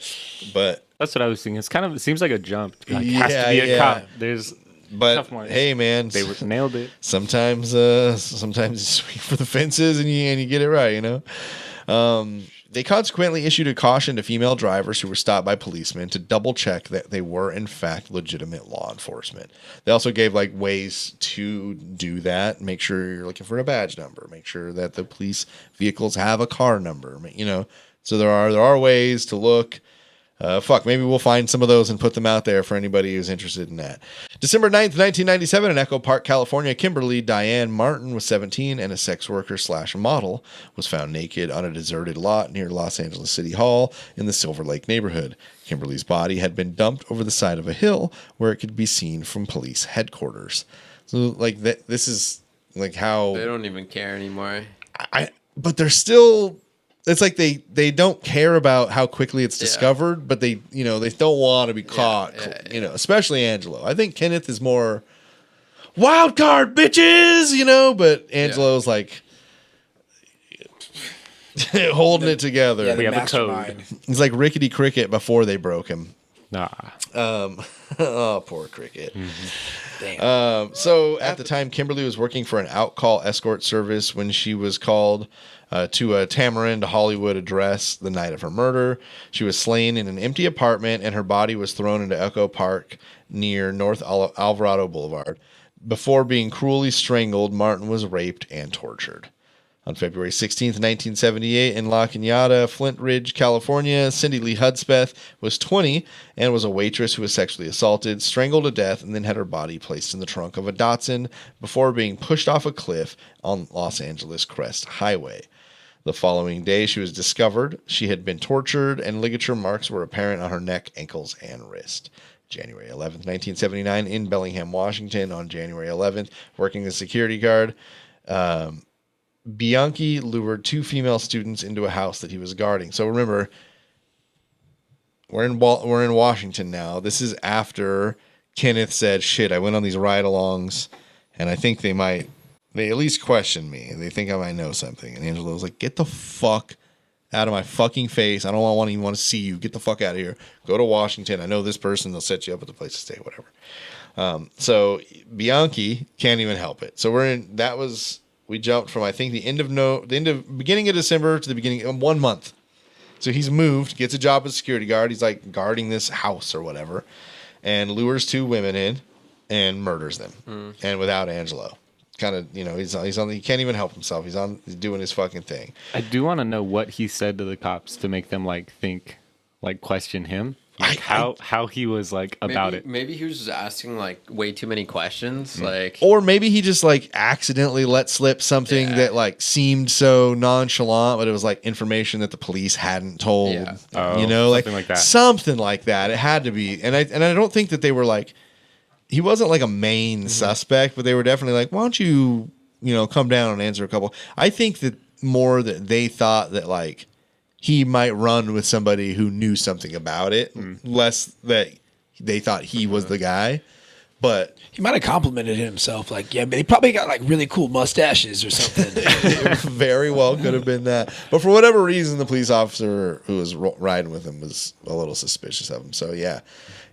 Speaker 1: but
Speaker 3: That's what I was thinking. It seems like a jump. Like, it has to be a cop. There's
Speaker 1: but
Speaker 3: tough ones.
Speaker 1: hey, man,
Speaker 3: nailed it.
Speaker 1: sometimes you swing for the fences and you get it right, They consequently issued a caution to female drivers who were stopped by policemen to double check that they were in fact legitimate law enforcement. They also gave ways to do that. Make sure you're looking for a badge number. Make sure that the police vehicles have a car number. So there are ways to look. Maybe we'll find some of those and put them out there for anybody who's interested in that. December 9th, 1997, in Echo Park, California, Kimberly Diane Martin was 17 and a sex worker / model was found naked on a deserted lot near Los Angeles City Hall in the Silver Lake neighborhood. Kimberly's body had been dumped over the side of a hill where it could be seen from police headquarters. So this is how
Speaker 4: They don't even care anymore.
Speaker 1: but they're still. It's like they don't care about how quickly it's discovered, but they don't want to be caught, especially Angelo. I think Kenneth is more wild card bitches, but Angelo's holding it together.
Speaker 5: Yeah,
Speaker 3: We
Speaker 5: the
Speaker 3: have a code.
Speaker 5: mastermind.
Speaker 1: He's like Rickety Cricket before they broke him.
Speaker 3: Nah.
Speaker 1: Oh, poor Cricket.
Speaker 5: Damn.
Speaker 1: So at the time, Kimberly was working for an out-call escort service when she was called to a Tamarind, Hollywood address the night of her murder. She was slain in an empty apartment, and her body was thrown into Echo Park near North Alvarado Boulevard. Before being cruelly strangled, Martin was raped and tortured. On February 16th, 1978, in La Cañada, Flint Ridge, California, Cindy Lee Hudspeth was 20 and was a waitress who was sexually assaulted, strangled to death, and then had her body placed in the trunk of a Datsun before being pushed off a cliff on Los Angeles Crest Highway. The following day, she was discovered. She had been tortured, and ligature marks were apparent on her neck, ankles, and wrist. January 11th, 1979, in Bellingham, Washington, on January 11th, working as a security guard, Bianchi lured 2 female students into a house that he was guarding. So remember, we're in Washington now. This is after Kenneth said, shit, I went on these ride-alongs, and I think they at least question me. They think I might know something. And Angelo was like, get the fuck out of my fucking face. I don't even want to see you. Get the fuck out of here. Go to Washington. I know this person. They'll set you up at the place to stay, whatever. So Bianchi can't even help it. So we jumped from, I think, beginning of December to the beginning of 1 month. So he's moved, gets a job as a security guard. He's like guarding this house or whatever, and lures 2 women in and murders them. And without Angelo. Kind of, he can't even help himself. He's doing his fucking thing.
Speaker 3: I do want to know what he said to the cops to make them question him. How he was about it.
Speaker 4: Maybe he was just asking way too many questions.
Speaker 1: Or maybe he just accidentally let slip something that seemed so nonchalant, but it was information that the police hadn't told.
Speaker 3: Yeah.
Speaker 1: Something like that. Something like that. It had to be. And I don't think that they were he wasn't a main suspect, but they were definitely why don't you, come down and answer a couple. I think that more that they thought that he might run with somebody who knew something about it, less that they thought he was the guy. But
Speaker 5: he might have complimented himself, yeah, but he probably got really cool mustaches or something.
Speaker 1: Very well could have been that. But for whatever reason, the police officer who was riding with him was a little suspicious of him. So yeah,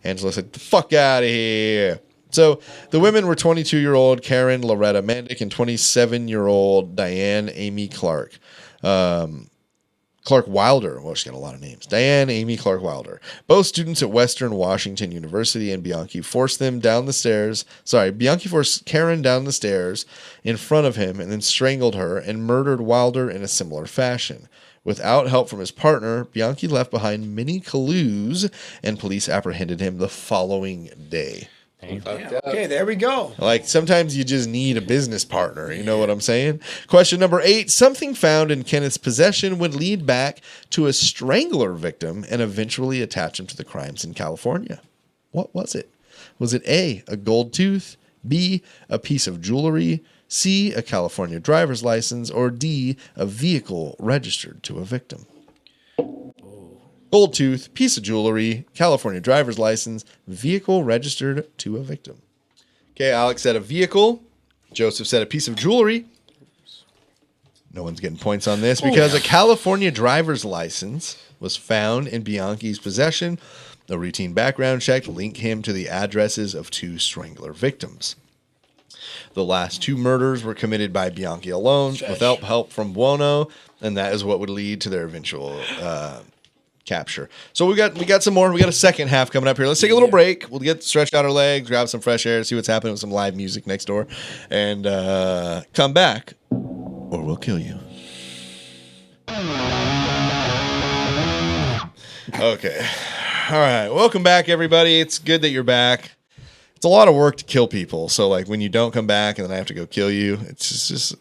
Speaker 1: Angelo said, "The fuck out of here." So the women were 22-year-old Karen Loretta Mandick and 27-year-old Diane Amy Clark. Clark Wilder. Well, she's got a lot of names. Diane Amy Clark Wilder. Both students at Western Washington University, and Bianchi forced them down the stairs. Bianchi forced Karen down the stairs in front of him and then strangled her and murdered Wilder in a similar fashion. Without help from his partner, Bianchi left behind many clues, and police apprehended him the following day.
Speaker 5: Okay, there we go.
Speaker 1: Sometimes you just need a business partner. You know what I'm saying? Question number 8. Something found in Kenneth's possession would lead back to a strangler victim and eventually attach him to the crimes in California. What was it? Was it A, a gold tooth, B, a piece of jewelry, C, a California driver's license, or D, a vehicle registered to a victim? Gold tooth, piece of jewelry, California driver's license, vehicle registered to a victim. Okay, Alex said a vehicle. Joseph said a piece of jewelry. No one's getting points on this because a California driver's license was found in Bianchi's possession. A routine background check linked him to the addresses of 2 strangler victims. The last 2 murders were committed by Bianchi alone without help from Buono, and that is what would lead to their eventual capture. So we got some more. We got a second half coming up here. Let's take a little break. We'll stretch out our legs, grab some fresh air, see what's happening with some live music next door, and come back, or we'll kill you. Okay. All right. Welcome back, everybody. It's good that you're back. It's a lot of work to kill people. So when you don't come back and then I have to go kill you, it's just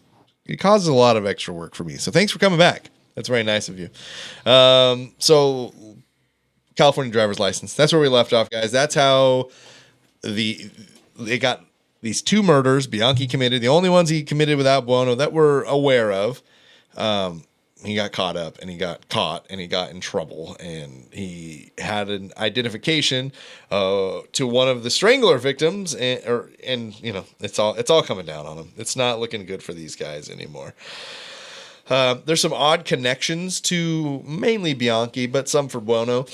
Speaker 1: it causes a lot of extra work for me. So thanks for coming back. That's very nice of you. So California driver's license. That's where we left off, guys. That's how they got these 2 murders Bianchi committed. The only ones he committed without Buono that we're aware of. He got caught up and he got caught and he got in trouble and he had an identification to one of the strangler victims and it's all coming down on him. It's not looking good for these guys anymore. There's some odd connections to mainly Bianchi, but some for Buono.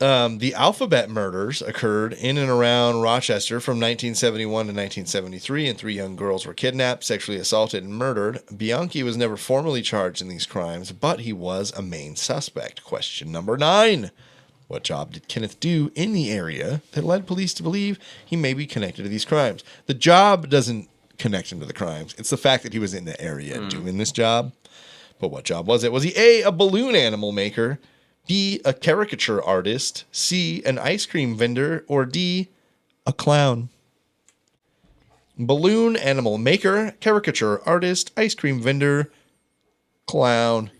Speaker 1: The Alphabet murders occurred in and around Rochester from 1971 to 1973, and 3 young girls were kidnapped, sexually assaulted, and murdered. Bianchi was never formally charged in these crimes, but he was a main suspect. Question number 9. What job did Kenneth do in the area that led police to believe he may be connected to these crimes? The job doesn't connect him to the crimes. It's the fact that he was in the area doing this job. But what job was it? Was he A, a balloon animal maker, B, a caricature artist, C, an ice cream vendor, or D, a clown? Balloon animal maker, caricature artist, ice cream vendor, clown.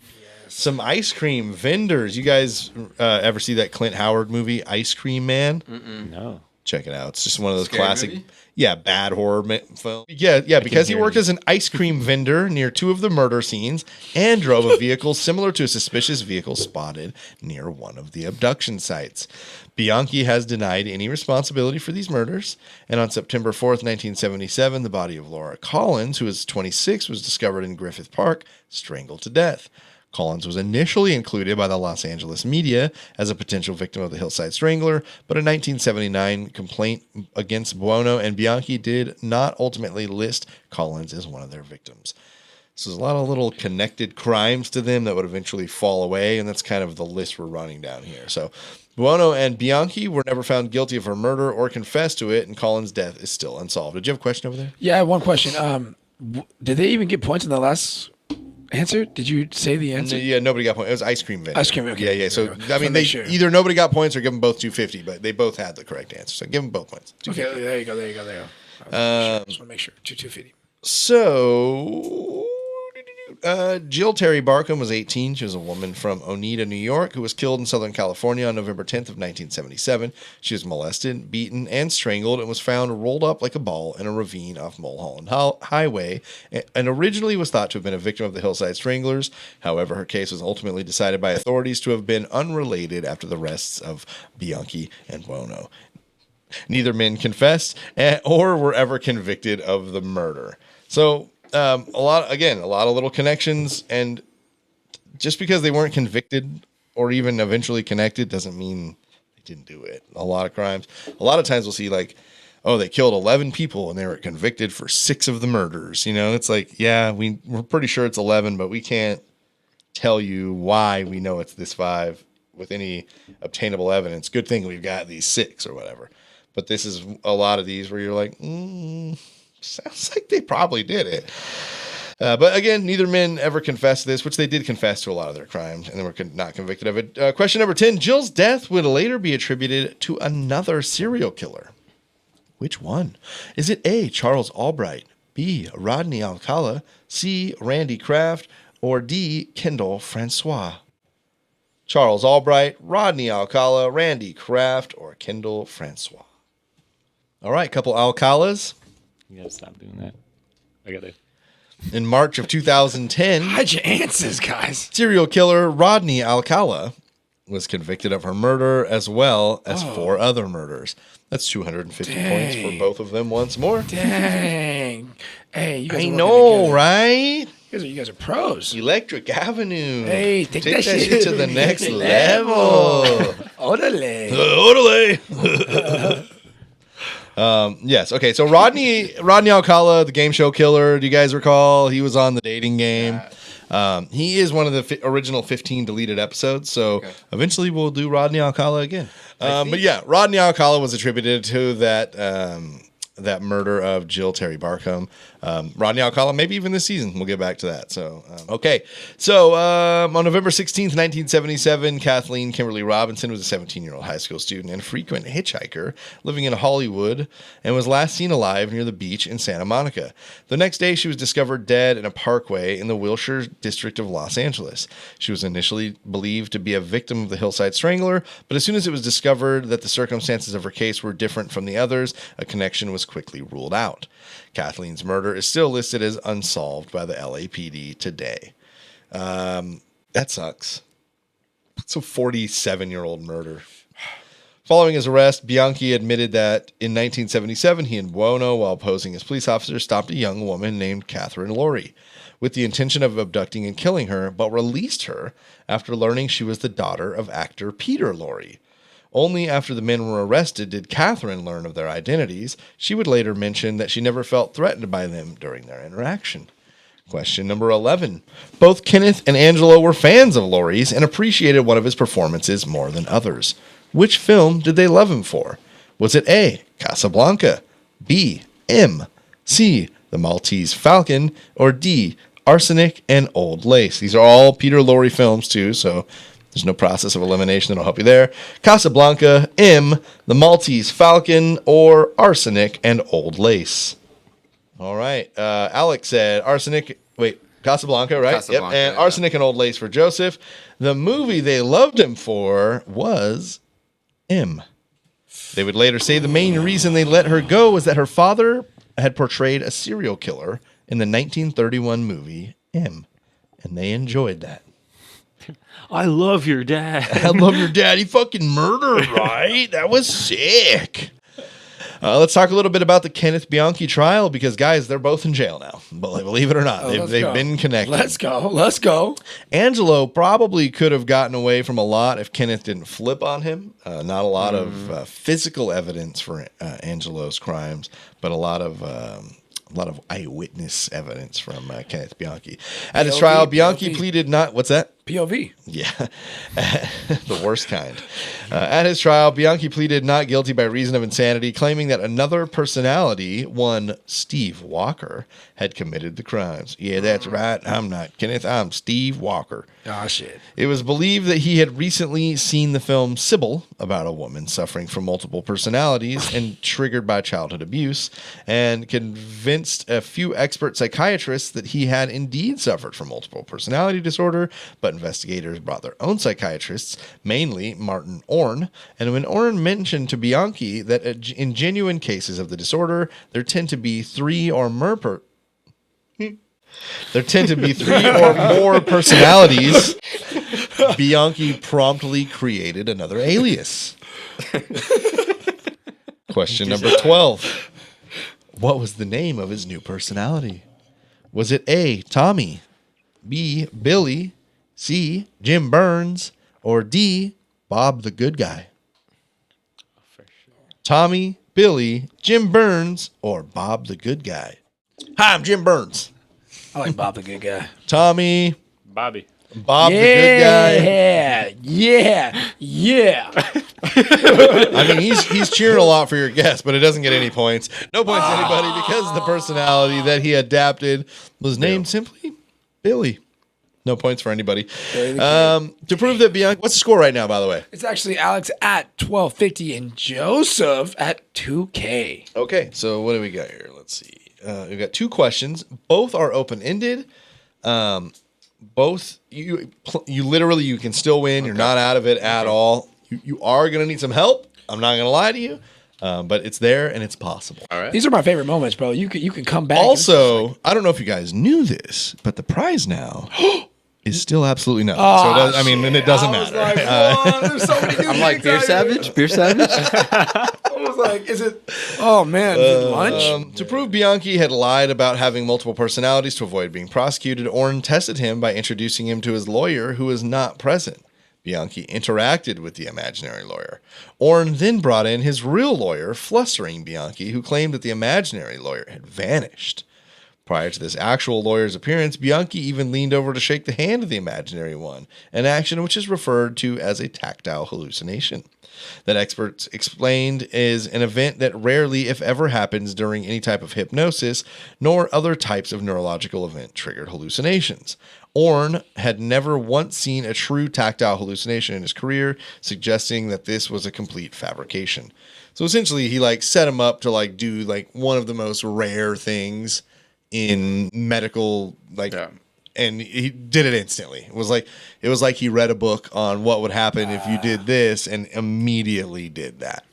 Speaker 1: Yes. Some ice cream vendors. You guys ever see that Clint Howard movie, Ice Cream Man?
Speaker 3: No.
Speaker 1: Check it out. It's just one of those
Speaker 4: Scary
Speaker 1: classic,
Speaker 4: movie?
Speaker 1: bad horror film. Yeah, because he worked as an ice cream vendor near 2 of the murder scenes and drove a vehicle similar to a suspicious vehicle spotted near one of the abduction sites. Bianchi has denied any responsibility for these murders, and on September 4th, 1977, the body of Laura Collins, who was 26, was discovered in Griffith Park, strangled to death. Collins was initially included by the Los Angeles media as a potential victim of the Hillside Strangler, but a 1979 complaint against Buono and Bianchi did not ultimately list Collins as one of their victims. So there's a lot of little connected crimes to them that would eventually fall away, and that's kind of the list we're running down here. So Buono and Bianchi were never found guilty of her murder or confessed to it, and Collins' death is still unsolved. Did you have a question over there?
Speaker 5: Yeah, I have one question. Did they even get points in the last answer? Did you say the answer?
Speaker 1: Yeah, nobody got points. It was ice cream vendor.
Speaker 5: Ice cream, okay.
Speaker 1: Yeah. So, I mean, either nobody got points or give them both 250, but they both had the correct answer. So give them both points.
Speaker 5: Okay, there you go. I just want to make sure. 250.
Speaker 1: So, Jill Terry Barkham was 18. She was a woman from Oneida, New York, who was killed in Southern California on November 10th of 1977. She was molested, beaten, and strangled, and was found rolled up like a ball in a ravine off Mulholland Highway, and originally was thought to have been a victim of the Hillside Stranglers. However, her case was ultimately decided by authorities to have been unrelated after the arrests of Bianchi and Buono. Neither men confessed or were ever convicted of the murder. So, a lot of little connections, and just because they weren't convicted or even eventually connected doesn't mean they didn't do it. A lot of crimes. A lot of times we'll see like, oh, they killed 11 people and they were convicted for 6 of the murders. You know, it's like, yeah, we're pretty sure it's 11, but we can't tell you why we know it's this 5 with any obtainable evidence. Good thing we've got these 6 or whatever. But this is a lot of these where you're like, sounds like they probably did it. But again, neither men ever confessed to this, which they did confess to a lot of their crimes, and they were not convicted of it. Question number 10. Jill's death would later be attributed to another serial killer. Which one? Is it A, Charles Albright, B, Rodney Alcala, C, Randy Kraft, or D, Kendall Francois? Charles Albright, Rodney Alcala, Randy Kraft, or Kendall Francois? All right, couple Alcalas.
Speaker 3: You gotta stop doing that. I gotta.
Speaker 1: In March of 2010,
Speaker 5: Hide your answers, guys.
Speaker 1: serial killer Rodney Alcala was convicted of her murder as well as 4 other murders. That's 250 points for both of them once more.
Speaker 5: Dang. Hey, you guys
Speaker 1: I
Speaker 5: are
Speaker 1: know,
Speaker 5: together.
Speaker 1: right?
Speaker 5: You guys are pros.
Speaker 1: Electric Avenue.
Speaker 5: Hey, take that
Speaker 1: shit to the next level.
Speaker 5: Orale.
Speaker 1: Orale. Yes. Okay. So Rodney Alcala, the game show killer. Do you guys recall? He was on the dating game. He is one of the original 15 deleted episodes. So eventually we'll do Rodney Alcala again. But yeah, Rodney Alcala was attributed to that murder of Jill Terry Barkham. Rodney Alcala, maybe even this season. We'll get back to that. So, okay. So, on November 16th, 1977, Kathleen Kimberly Robinson was a 17-year-old high school student and frequent hitchhiker living in Hollywood and was last seen alive near the beach in Santa Monica. The next day, she was discovered dead in a parkway in the Wilshire district of Los Angeles. She was initially believed to be a victim of the Hillside Strangler, but as soon as it was discovered that the circumstances of her case were different from the others, a connection was quickly ruled out. Kathleen's murder is still listed as unsolved by the LAPD today. That sucks. It's a 47-year-old murder. Following his arrest, Bianchi admitted that in 1977, he and Buono, while posing as police officers, stopped a young woman named Catherine Laurie with the intention of abducting and killing her, but released her after learning she was the daughter of actor Peter Lorre. Only after the men were arrested did Catherine learn of their identities. She would later mention that she never felt threatened by them during their interaction. Question number 11. Both Kenneth and Angelo were fans of Laurie's and appreciated one of his performances more than others. Which film did they love him for? Was it A, Casablanca, B, M, C, The Maltese Falcon, or D, Arsenic and Old Lace? These are all Peter Lorre films too, so there's no process of elimination that'll help you there. Casablanca, M, The Maltese Falcon, or Arsenic and Old Lace. All right. Alex said Casablanca, right?
Speaker 4: Casablanca,
Speaker 1: Yep. And
Speaker 4: yeah.
Speaker 1: Arsenic and Old Lace for Joseph. The movie they loved him for was M. They would later say the main reason they let her go was that her father had portrayed a serial killer in the 1931 movie M. And they enjoyed that.
Speaker 3: I love your dad.
Speaker 1: I love your dad. He fucking murdered, right? That was sick. Let's talk a little bit about the Kenneth Bianchi trial because, guys, they're both in jail now. But believe it or not, they've been connected.
Speaker 5: Let's go.
Speaker 1: Angelo probably could have gotten away from a lot if Kenneth didn't flip on him. Not a lot of physical evidence for Angelo's crimes, but a lot of eyewitness evidence from Kenneth Bianchi. At his trial, Bianchi pleaded not... What's that?
Speaker 5: POV.
Speaker 1: Yeah, the worst kind. At his trial, Bianchi pleaded not guilty by reason of insanity, claiming that another personality, one Steve Walker, had committed the crimes. Yeah, that's right. I'm not Kenneth. I'm Steve Walker.
Speaker 5: Oh, shit.
Speaker 1: It was believed that he had recently seen the film Sybil, about a woman suffering from multiple personalities and triggered by childhood abuse, and convinced a few expert psychiatrists that he had indeed suffered from multiple personality disorder, but investigators brought their own psychiatrists, mainly Martin Orne, and when Orne mentioned to Bianchi that in genuine cases of the disorder, there tend to be three or more personalities, Bianchi promptly created another alias. Question number 12. What was the name of his new personality? Was it A, Tommy, B, Billy, C, Jim Burns, or D, Bob the Good Guy? Tommy, Billy, Jim Burns, or Bob the Good Guy? Hi, I'm Jim Burns.
Speaker 5: I like Bob the Good Guy.
Speaker 1: Tommy,
Speaker 3: Bobby.
Speaker 1: Bob the Good Guy.
Speaker 5: Yeah.
Speaker 1: I mean, he's cheering a lot for your guess, but it doesn't get any points. No points to anybody because the personality that he adapted was named simply Billy. No points for anybody. To prove that Bianchi... What's the score right now, by the way?
Speaker 5: It's actually Alex at 1250 and Joseph at 2K.
Speaker 1: Okay, so what do we got here? Let's see. We've got two questions. Both are open-ended. Both, you literally, you can still win. Okay. You're not out of it at all. You are going to need some help. I'm not going to lie to you. But it's there and it's possible.
Speaker 4: All right.
Speaker 5: These are my favorite moments, bro. You can come back.
Speaker 1: Also, I don't know if you guys knew this, but the prize now is still absolutely nothing.
Speaker 5: Oh,
Speaker 1: so and it doesn't matter.
Speaker 5: Like, there's so many
Speaker 4: I'm like, Beer Savage? Beer Savage?
Speaker 5: I was like, is it... Oh, man. Is it lunch?
Speaker 1: To prove Bianchi had lied about having multiple personalities to avoid being prosecuted, Orne tested him by introducing him to his lawyer, who was not present. Bianchi interacted with the imaginary lawyer. Orne then brought in his real lawyer, flustering Bianchi, who claimed that the imaginary lawyer had vanished. Prior to this actual lawyer's appearance, Bianchi even leaned over to shake the hand of the imaginary one, an action which is referred to as a tactile hallucination. That experts explained is an event that rarely, if ever, happens during any type of hypnosis, nor other types of neurological event-triggered hallucinations. Orne had never once seen a true tactile hallucination in his career, suggesting that this was a complete fabrication. So essentially, he set him up to do one of the most rare things in medical and he did it instantly. It was like he read a book on what would happen if you did this and immediately did that.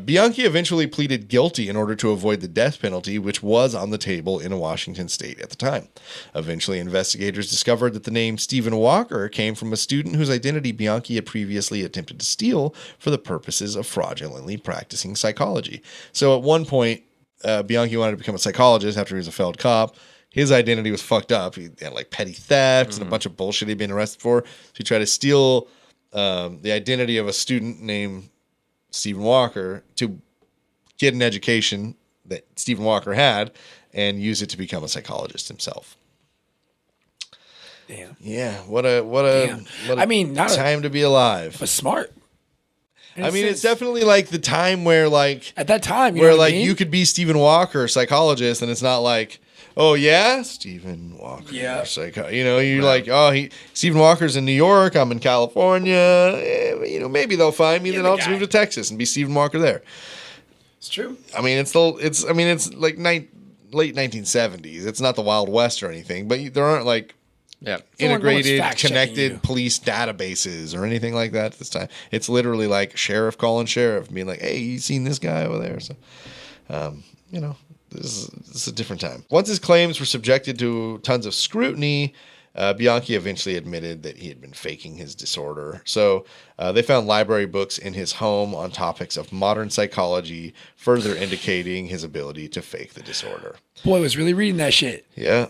Speaker 1: Bianchi eventually pleaded guilty in order to avoid the death penalty, which was on the table in Washington state at the time. Eventually, investigators discovered that the name Stephen Walker came from a student whose identity Bianchi had previously attempted to steal for the purposes of fraudulently practicing psychology. So at one point, Bianchi wanted to become a psychologist after he was a failed cop. His identity was fucked up. He had petty thefts and a bunch of bullshit he'd been arrested for. So he tried to steal the identity of a student named Stephen Walker to get an education that Stephen Walker had and use it to become a psychologist himself.
Speaker 5: Damn.
Speaker 1: Yeah, what a
Speaker 5: I mean, not
Speaker 1: time to be alive.
Speaker 5: but smart.
Speaker 1: I mean, it's definitely like the time where like
Speaker 5: at that time,
Speaker 1: where like you could be Stephen Walker, psychologist, and it's not like, oh yeah, Stephen Walker, you're like, oh, Stephen Walker's in New York, I'm in California, maybe they'll find me, then I'll just move to Texas and be Stephen Walker there.
Speaker 5: It's true.
Speaker 1: I mean, it's like late 1970s. It's not the Wild West or anything, but there aren't like integrated, connected police databases or anything like that at this time. It's literally like sheriff calling sheriff, being like, "Hey, you seen this guy over there?" So, this is a different time. Once his claims were subjected to tons of scrutiny, Bianchi eventually admitted that he had been faking his disorder. So they found library books in his home on topics of modern psychology, further indicating his ability to fake the disorder.
Speaker 5: Boy was really reading that shit.
Speaker 1: Yeah.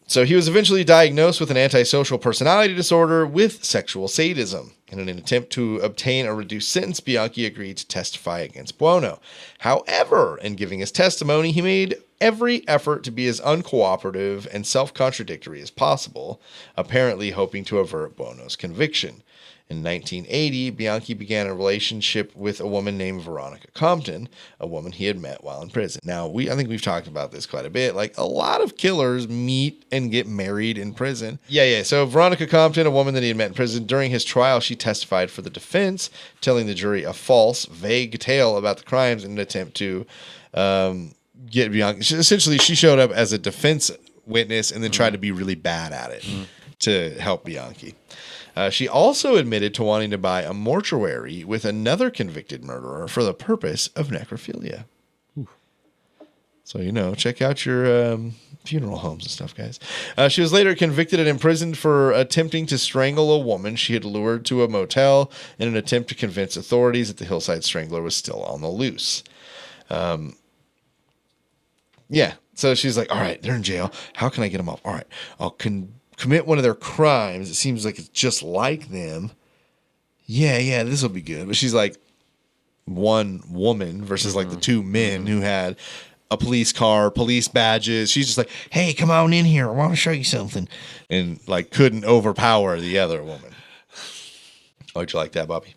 Speaker 1: So he was eventually diagnosed with an antisocial personality disorder with sexual sadism. In an attempt to obtain a reduced sentence, Bianchi agreed to testify against Buono. However, in giving his testimony, he made every effort to be as uncooperative and self-contradictory as possible, apparently hoping to avert Buono's conviction. In 1980, Bianchi began a relationship with a woman named Veronica Compton, a woman he had met while in prison. Now, I think we've talked about this quite a bit. Like, a lot of killers meet and get married in prison. Yeah. So Veronica Compton, a woman that he had met in prison, during his trial, she testified for the defense, telling the jury a false, vague tale about the crimes in an attempt to get Bianchi. Essentially, she showed up as a defense witness and then tried to be really bad at it to help Bianchi. She also admitted to wanting to buy a mortuary with another convicted murderer for the purpose of necrophilia. Ooh. So, check out your funeral homes and stuff, guys. She was later convicted and imprisoned for attempting to strangle a woman she had lured to a motel in an attempt to convince authorities that the Hillside Strangler was still on the loose. So she's like, all right, they're in jail. How can I get them off? All right, I'll commit one of their crimes. It seems like it's just like them. Yeah, this will be good. But she's like one woman versus like the two men who had a police car, police badges. She's just like, hey, come on in here. I want to show you something. And like couldn't overpower the other woman. How'd you like that, Bobby?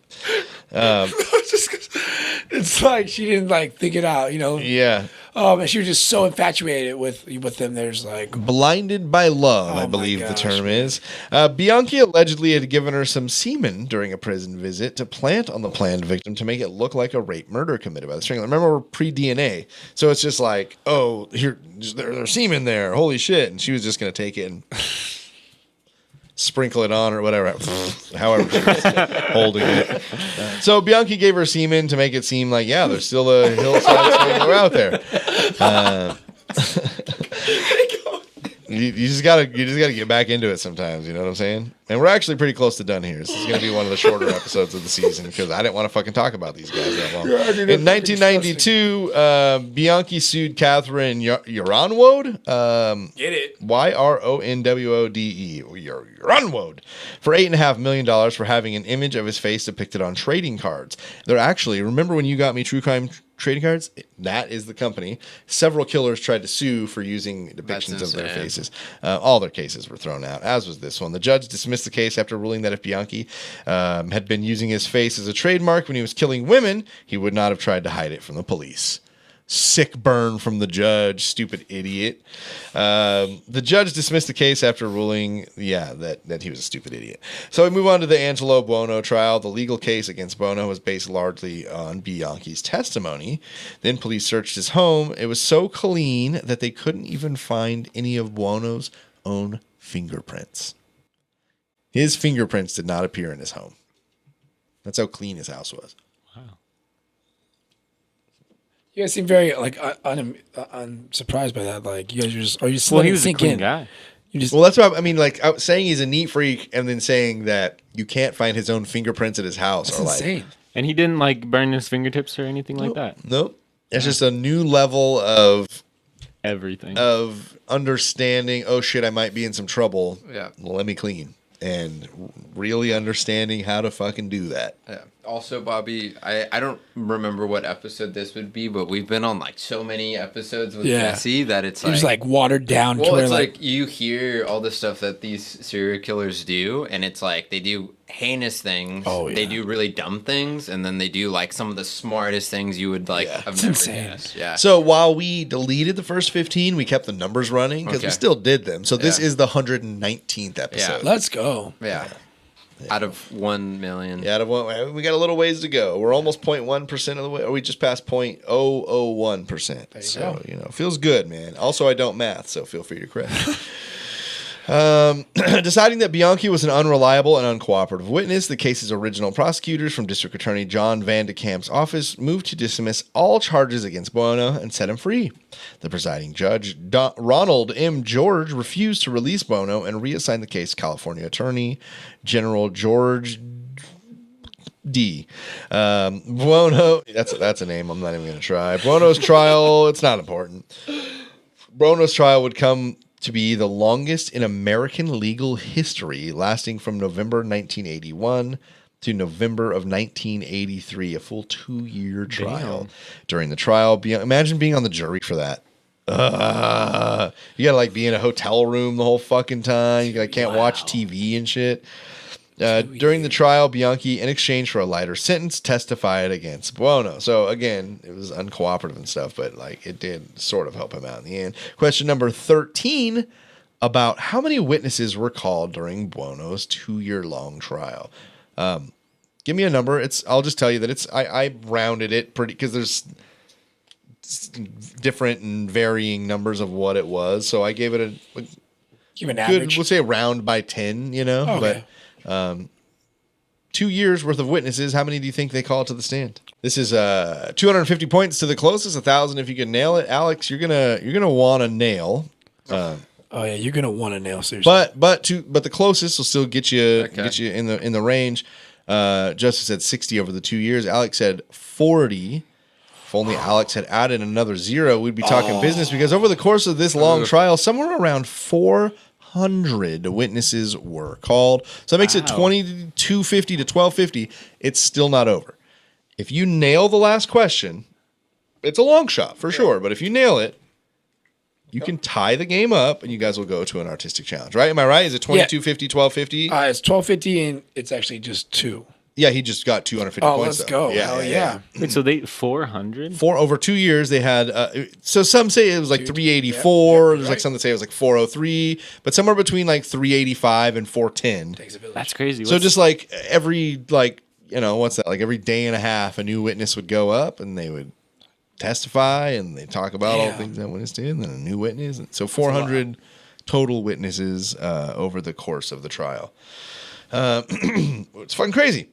Speaker 5: It's like she didn't like think it out,
Speaker 1: Yeah.
Speaker 5: And she was just so infatuated with them. There's like
Speaker 1: blinded by love, I believe the term is. Bianchi allegedly had given her some semen during a prison visit to plant on the planned victim to make it look like a rape murder committed by the strangler. Remember, we're pre-DNA, so it's just like, oh, here, there's semen there. Holy shit! And she was just gonna take it and sprinkle it on or whatever, however she was holding it. So Bianchi gave her semen to make it seem like, yeah, there's still a Hillside Strangler out there. You just gotta get back into it sometimes. You know what I'm saying? And we're actually pretty close to done here. This is gonna be one of the shorter episodes of the season because I didn't want to fucking talk about these guys that long. In 1992, Bianchi sued Catherine Yaronwode.
Speaker 5: Get it?
Speaker 1: Yronwode. Yaronwode for $8.5 million for having an image of his face depicted on trading cards. They're actually, remember when you got me True Crime trading cards? That is the company. Several killers tried to sue for using depictions of their faces. All their cases were thrown out, as was this one. The judge dismissed the case after ruling that if Bianchi had been using his face as a trademark when he was killing women, he would not have tried to hide it from the police. Sick burn from the judge, stupid idiot. The judge dismissed the case after ruling, that he was a stupid idiot. So we move on to the Angelo Buono trial. The legal case against Buono was based largely on Bianchi's testimony. Then police searched his home. It was so clean that they couldn't even find any of Buono's own fingerprints. His fingerprints did not appear in his home. That's how clean his house was.
Speaker 5: You guys seem very like unsurprised by that. Like you guys are just
Speaker 3: Well,
Speaker 5: letting
Speaker 3: he
Speaker 5: it
Speaker 3: was a
Speaker 5: sink
Speaker 3: clean
Speaker 5: in.
Speaker 3: guy.
Speaker 1: Well, that's what I mean. Like saying he's a neat freak and then saying that you can't find his own fingerprints at his house.
Speaker 5: That's
Speaker 1: are
Speaker 5: insane.
Speaker 1: Like,
Speaker 3: And he didn't like burn his fingertips or anything like that.
Speaker 1: Nope. It's just a new level of
Speaker 3: Everything.
Speaker 1: understanding. Oh shit, I might be in some trouble.
Speaker 4: Yeah.
Speaker 1: Well, let me clean and really understanding how to fucking do that.
Speaker 4: Yeah. Also, Bobby, I don't remember what episode this would be, but we've been on like so many episodes with Jesse that it's
Speaker 5: It was like watered down.
Speaker 4: well,
Speaker 5: to where,
Speaker 4: it's like you hear all the stuff that these serial killers do, and it's like they do heinous things.
Speaker 5: Oh, yeah.
Speaker 4: They do really dumb things, and then they do like some of the smartest things you would like have never
Speaker 5: insane.
Speaker 4: guessed. Yeah.
Speaker 1: So while we deleted the first 15, we kept the numbers running because we
Speaker 4: Okay.
Speaker 1: still did them. So this
Speaker 4: Yeah.
Speaker 1: is the 119th episode.
Speaker 5: let's go.
Speaker 4: Yeah. Out of 1 million.
Speaker 1: Yeah, we got a little ways to go. We're almost 0.1% of the way, or we just passed 0.001%. So,
Speaker 5: go.
Speaker 1: you know, feels good, man. Also, I don't math, so feel free to correct me. Deciding that Bianchi was an unreliable and uncooperative witness, the case's original prosecutors from District Attorney John Van de Kamp's office moved to dismiss all charges against Buono and set him free. The presiding judge, Ronald M. George, refused to release Buono and reassigned the case to California Attorney General George D. Buono, that's a name I'm not even going to try. Buono's trial, it's not important. Buono's trial would come to be the longest in American legal history, lasting from November 1981 to November of 1983, a full 2-year trial.
Speaker 3: Damn.
Speaker 1: During the trial, imagine being on the jury for that. You gotta like be in a hotel room the whole fucking time. You can't watch TV and shit. During the trial, Bianchi, in exchange for a lighter sentence, testified against Buono. So again, it was uncooperative and stuff, but like it did sort of help him out in the end. Question number 13 about how many witnesses were called during Buono's 2-year-long trial. Give me a number. I'll just tell you that I rounded it pretty because there's different and varying numbers of what it was. So I gave it a
Speaker 5: Give an
Speaker 1: good,
Speaker 5: average.
Speaker 1: we'll say round by 10, you know,
Speaker 5: Okay.
Speaker 1: but 2 years worth of witnesses. How many do you think they call to the stand? This is 250 points to the closest, 1,000 if you can nail it. Alex, you're gonna want to nail.
Speaker 5: Oh yeah, you're gonna want to nail seriously.
Speaker 1: But the closest will still get you
Speaker 4: Okay.
Speaker 1: in the range. Justice said 60 over the 2 years. Alex said 40. If only Alex had added another 0, we'd be talking business because over the course of this long trial, somewhere around 400 witnesses were called. So that makes it 2250 to 1250. It's still not over. If you nail the last question, it's a long shot for sure. But if you nail it, you can tie the game up and you guys will go to an artistic challenge, right? Am I right? Is it 2250, 1250?
Speaker 5: It's 1250 and it's actually just 2.
Speaker 1: Yeah, he just got 250
Speaker 5: Oh,
Speaker 1: points.
Speaker 5: let's
Speaker 1: though.
Speaker 5: go. Hell yeah.
Speaker 3: Wait, so they 400?
Speaker 1: For over 2 years, they had. So some say it was like 384. There's like some that say it was like 403, but somewhere between like 385 and 410.
Speaker 5: Takes a village.
Speaker 3: That's crazy.
Speaker 1: So just like every what's that? Like every day and a half, a new witness would go up and they would testify and they talk about all the things that witness did, and then a new witness. And so 400 total witnesses over the course of the trial. It's fucking crazy.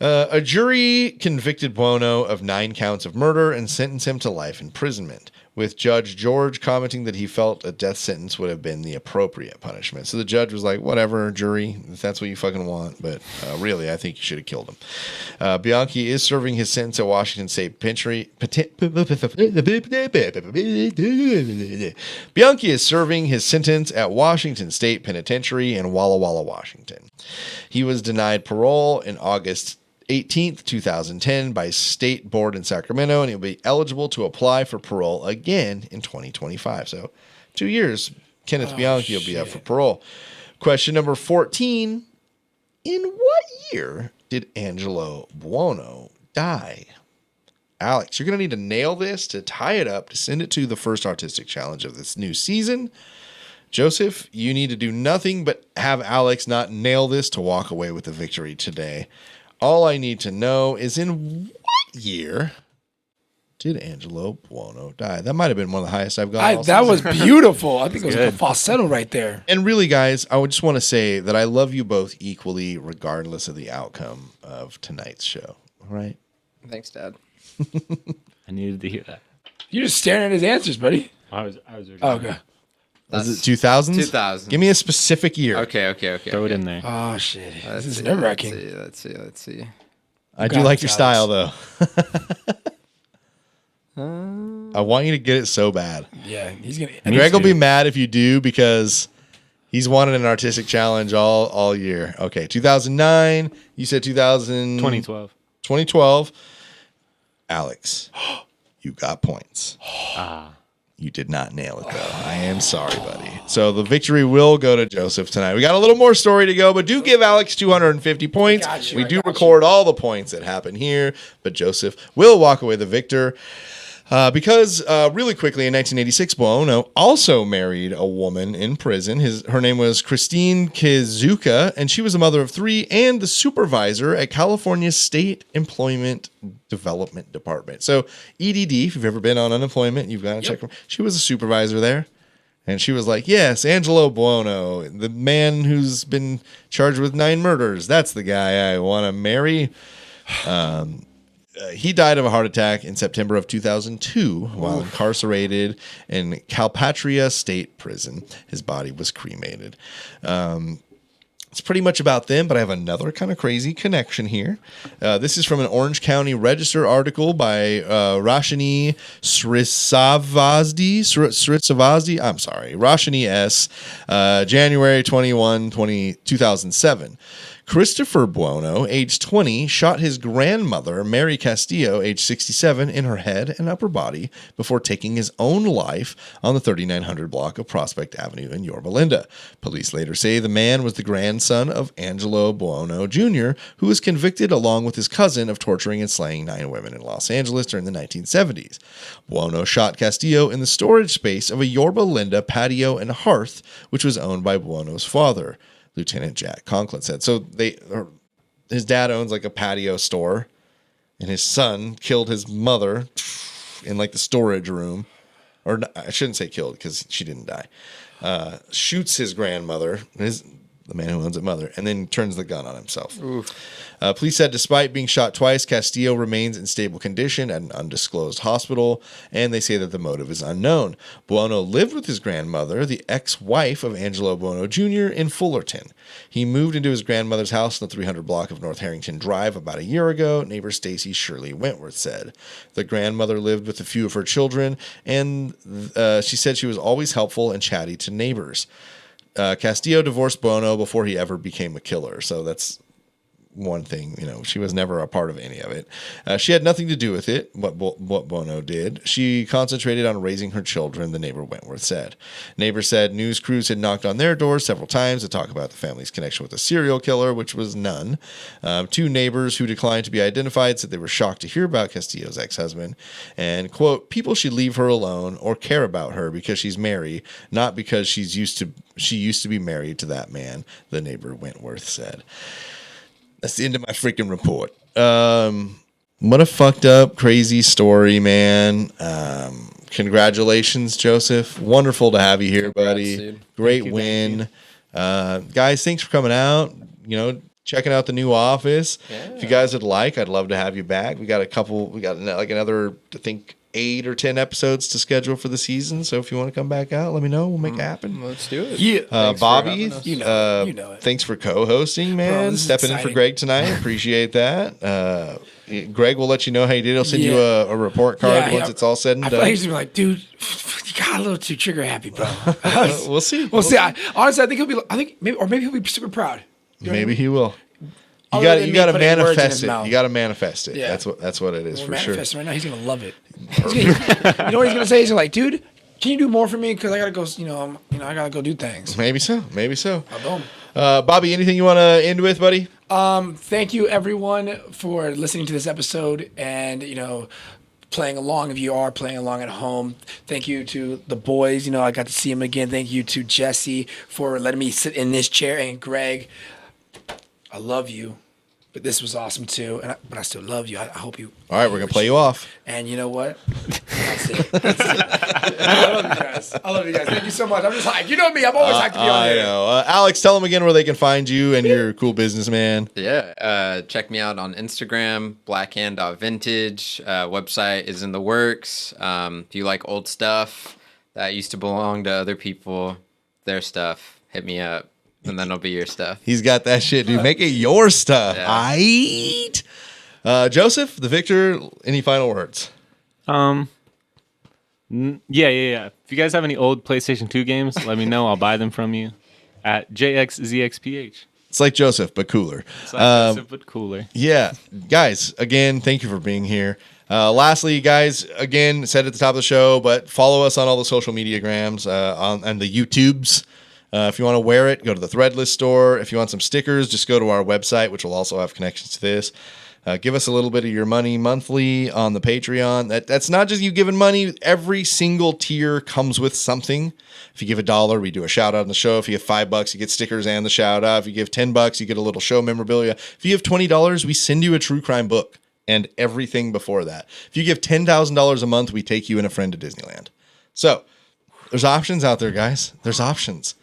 Speaker 1: A jury convicted Buono of 9 counts of murder and sentenced him to life imprisonment, with Judge George commenting that he felt a death sentence would have been the appropriate punishment. So the judge was like, whatever, jury, if that's what you fucking want. But really, I think you should have killed him. Bianchi is serving his sentence at Washington State Penitentiary. Bianchi is serving his sentence at Washington State Penitentiary in Walla Walla, Washington. He was denied parole in August 18th, 2010 by State Board in Sacramento, and he'll be eligible to apply for parole again in 2025. So 2 years, Kenneth Bianchi will be up for parole. Question number 14. In what year did Angelo Buono die? Alex, you're going to need to nail this to tie it up to send it to the first artistic challenge of this new season. Joseph, you need to do nothing but have Alex not nail this to walk away with the victory today. All I need to know is in what year did Angelo Buono die? That might have been one of the highest I've got.
Speaker 5: That was beautiful. I think it was a falsetto right there.
Speaker 1: And really, guys, I would just want to say that I love you both equally, regardless of the outcome of tonight's show. All right?
Speaker 4: Thanks, Dad.
Speaker 3: I needed to hear that.
Speaker 5: You're just staring at his answers, buddy.
Speaker 3: I was already
Speaker 5: Okay.
Speaker 1: Was it 2000s?
Speaker 4: 2000.
Speaker 1: Give me a specific year.
Speaker 4: Okay.
Speaker 3: Throw it in there.
Speaker 5: Oh shit. This is
Speaker 4: see,
Speaker 5: nerve wracking.
Speaker 4: Let's see.
Speaker 1: I do
Speaker 5: got
Speaker 1: like
Speaker 5: it,
Speaker 1: your
Speaker 5: Alex.
Speaker 1: style, though. I want you to get it so bad.
Speaker 5: Yeah, he's gonna.
Speaker 1: And Greg will be mad if you do because He's wanted an artistic challenge all year. Okay, 2009. You said
Speaker 3: 2012.
Speaker 1: 2012. Alex, you got points.
Speaker 3: Ah.
Speaker 1: You did not nail it, though. I am sorry, buddy. So the victory will go to Joseph tonight. We got a little more story to go, but do give Alex 250 points. We do record all the points that happen here, but Joseph will walk away the victor. Because really quickly in 1986, Buono also married a woman in prison. Her name was Christine Kizuka, and she was the mother of 3 and the supervisor at California's State Employment Development Department. So EDD, if you've ever been on unemployment, you've got to check. She was a supervisor there. And she was like, yes, Angelo Buono, the man who's been charged with 9 murders. That's the guy I want to marry. He died of a heart attack in September of 2002 while incarcerated in Calpatria State Prison. His body was cremated. It's pretty much about them, but I have another kind of crazy connection here. This is from an Orange County Register article by Roshini Sritsavazdi. I'm sorry, Roshini S. January 21, 2007. Christopher Buono, age 20, shot his grandmother, Mary Castillo, age 67, in her head and upper body before taking his own life on the 3900 block of Prospect Avenue in Yorba Linda. Police later say the man was the grandson of Angelo Buono Jr., who was convicted along with his cousin of torturing and slaying 9 women in Los Angeles during the 1970s. Buono shot Castillo in the storage space of a Yorba Linda patio and hearth, which was owned by Buono's father. Lieutenant Jack Conklin said. So his dad owns like a patio store, and his son killed his mother in like the storage room. Or I shouldn't say killed because she didn't die. Shoots his grandmother, the man who owns it, mother, and then turns the gun on himself. Police said despite being shot twice, Castillo remains in stable condition at an undisclosed hospital, and they say that the motive is unknown. Buono lived with his grandmother, the ex-wife of Angelo Buono Jr., in Fullerton. He moved into his grandmother's house in the 300 block of North Harrington Drive about a year ago, neighbor Stacy Shirley Wentworth said. The grandmother lived with a few of her children, and she said she was always helpful and chatty to neighbors. Castillo divorced Buono before he ever became a killer, so that's one thing, she was never a part of any of it. She had nothing to do with it, what Buono did. She concentrated on raising her children, the neighbor Wentworth said. Neighbors said news crews had knocked on their doors several times to talk about the family's connection with a serial killer, which was none. 2 neighbors who declined to be identified said they were shocked to hear about Castillo's ex-husband and, quote, people should leave her alone or care about her because she's married, not because she used to be married to that man, the neighbor Wentworth said. That's the end of my freaking report. What a fucked up, crazy story, man. Congratulations, Joseph. Wonderful to have you here, buddy.
Speaker 4: Congrats,
Speaker 1: Great win. Guys, thanks for coming out. Checking out the new office. Yeah. If you guys would like, I'd love to have you back. We got like another, I think, 8 or 10 episodes to schedule for the season. So if you want to come back out, let me know. We'll make it happen.
Speaker 4: Let's do it.
Speaker 1: Yeah. Bobby,
Speaker 5: you know it.
Speaker 1: Thanks for co-hosting, man.
Speaker 5: Bro,
Speaker 1: stepping in for Greg tonight. Appreciate that. Greg will let you know how you did. He'll send you a report card once it's all said and done.
Speaker 5: I he's like, dude, you got a little too trigger happy, bro.
Speaker 1: We'll see.
Speaker 5: We'll see. Honestly, I think maybe he'll be super proud.
Speaker 1: Maybe he will. You got to manifest it. You got to manifest it. Yeah. That's what it is for sure.
Speaker 5: Manifest right now. He's gonna love it. You know what he's gonna say? He's like, dude, can you do more for me? Because I gotta go. I gotta go do things.
Speaker 1: Maybe so.
Speaker 5: Boom.
Speaker 1: Bobby, anything you want to end with, buddy?
Speaker 5: Thank you everyone for listening to this episode and playing along. If you are playing along at home, thank you to the boys. I got to see him again. Thank you to Jesse for letting me sit in this chair, and Greg, I love you. But this was awesome too, but I still love you. I hope you.
Speaker 1: All right, we're gonna play you off.
Speaker 5: And you know what? That's it. I love you guys. Thank you so much. I'm just hyped. You know me. I'm always hyped to be on here.
Speaker 1: I know. Alex, tell them again where they can find you and your cool businessman.
Speaker 4: Yeah. Check me out on Instagram, blackhand.vintage. Website is in the works. If you like old stuff that used to belong to other people, their stuff, hit me up. And then it'll be your stuff. He's got that shit, dude. Make it your stuff. Yeah. Joseph, the victor, any final words?
Speaker 3: Yeah. If you guys have any old PlayStation 2 games, let me know. I'll buy them from you. at JXZXPH.
Speaker 1: It's like Joseph, but cooler.
Speaker 3: It's like Joseph, but cooler.
Speaker 1: Yeah, guys, again, thank you for being here. Lastly, guys, again, said at the top of the show, but follow us on all the social media grams, and the YouTubes. If you want to wear it, go to the Threadless store. If you want some stickers, just go to our website, which will also have connections to this. Give us a little bit of your money monthly on the Patreon. That's not just you giving money. Every single tier comes with something. If you give $1, we do a shout out on the show. If you give $5, you get stickers and the shout out. If you give $10, you get a little show memorabilia. If you give $20, we send you a true crime book and everything before that. If you give $10,000 a month, we take you and a friend to Disneyland. So there's options out there, guys. There's options.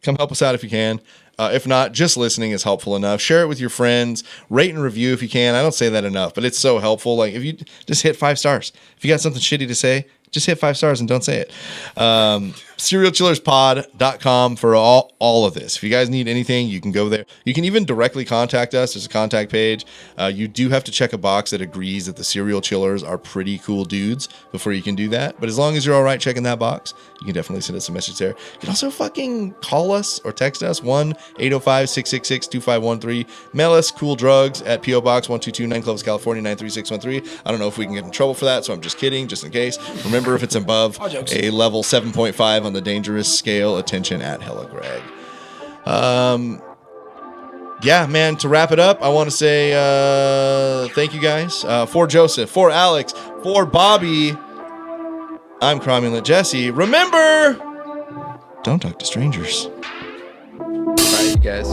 Speaker 1: Come help us out if you can. If not, just listening is helpful enough. Share it with your friends. Rate and review if you can. I don't say that enough, but it's so helpful. Like if you just hit 5 stars. If you got something shitty to say, just hit 5 stars and don't say it. SerialChillersPod.com for all of this. If you guys need anything, you can go there. You can even directly contact us. There's a contact page. You do have to check a box that agrees that the Serial Chillers are pretty cool dudes before you can do that. But as long as you're all right checking that box, you can definitely send us a message there. You can also fucking call us or text us 1-805-666-2513. Mail us cool drugs at P.O. Box 1229 Clovis, California 93613. I don't know if we can get in trouble for that, so I'm just kidding, just in case. Remember, if it's above a level 7.5 on the dangerous scale, attention at Hella Greg. Yeah, man, to wrap it up, I want to say thank you guys. For Joseph, for Alex, for Bobby, I'm Cromulent Jesse. Remember, don't talk to strangers.
Speaker 4: All right, you guys.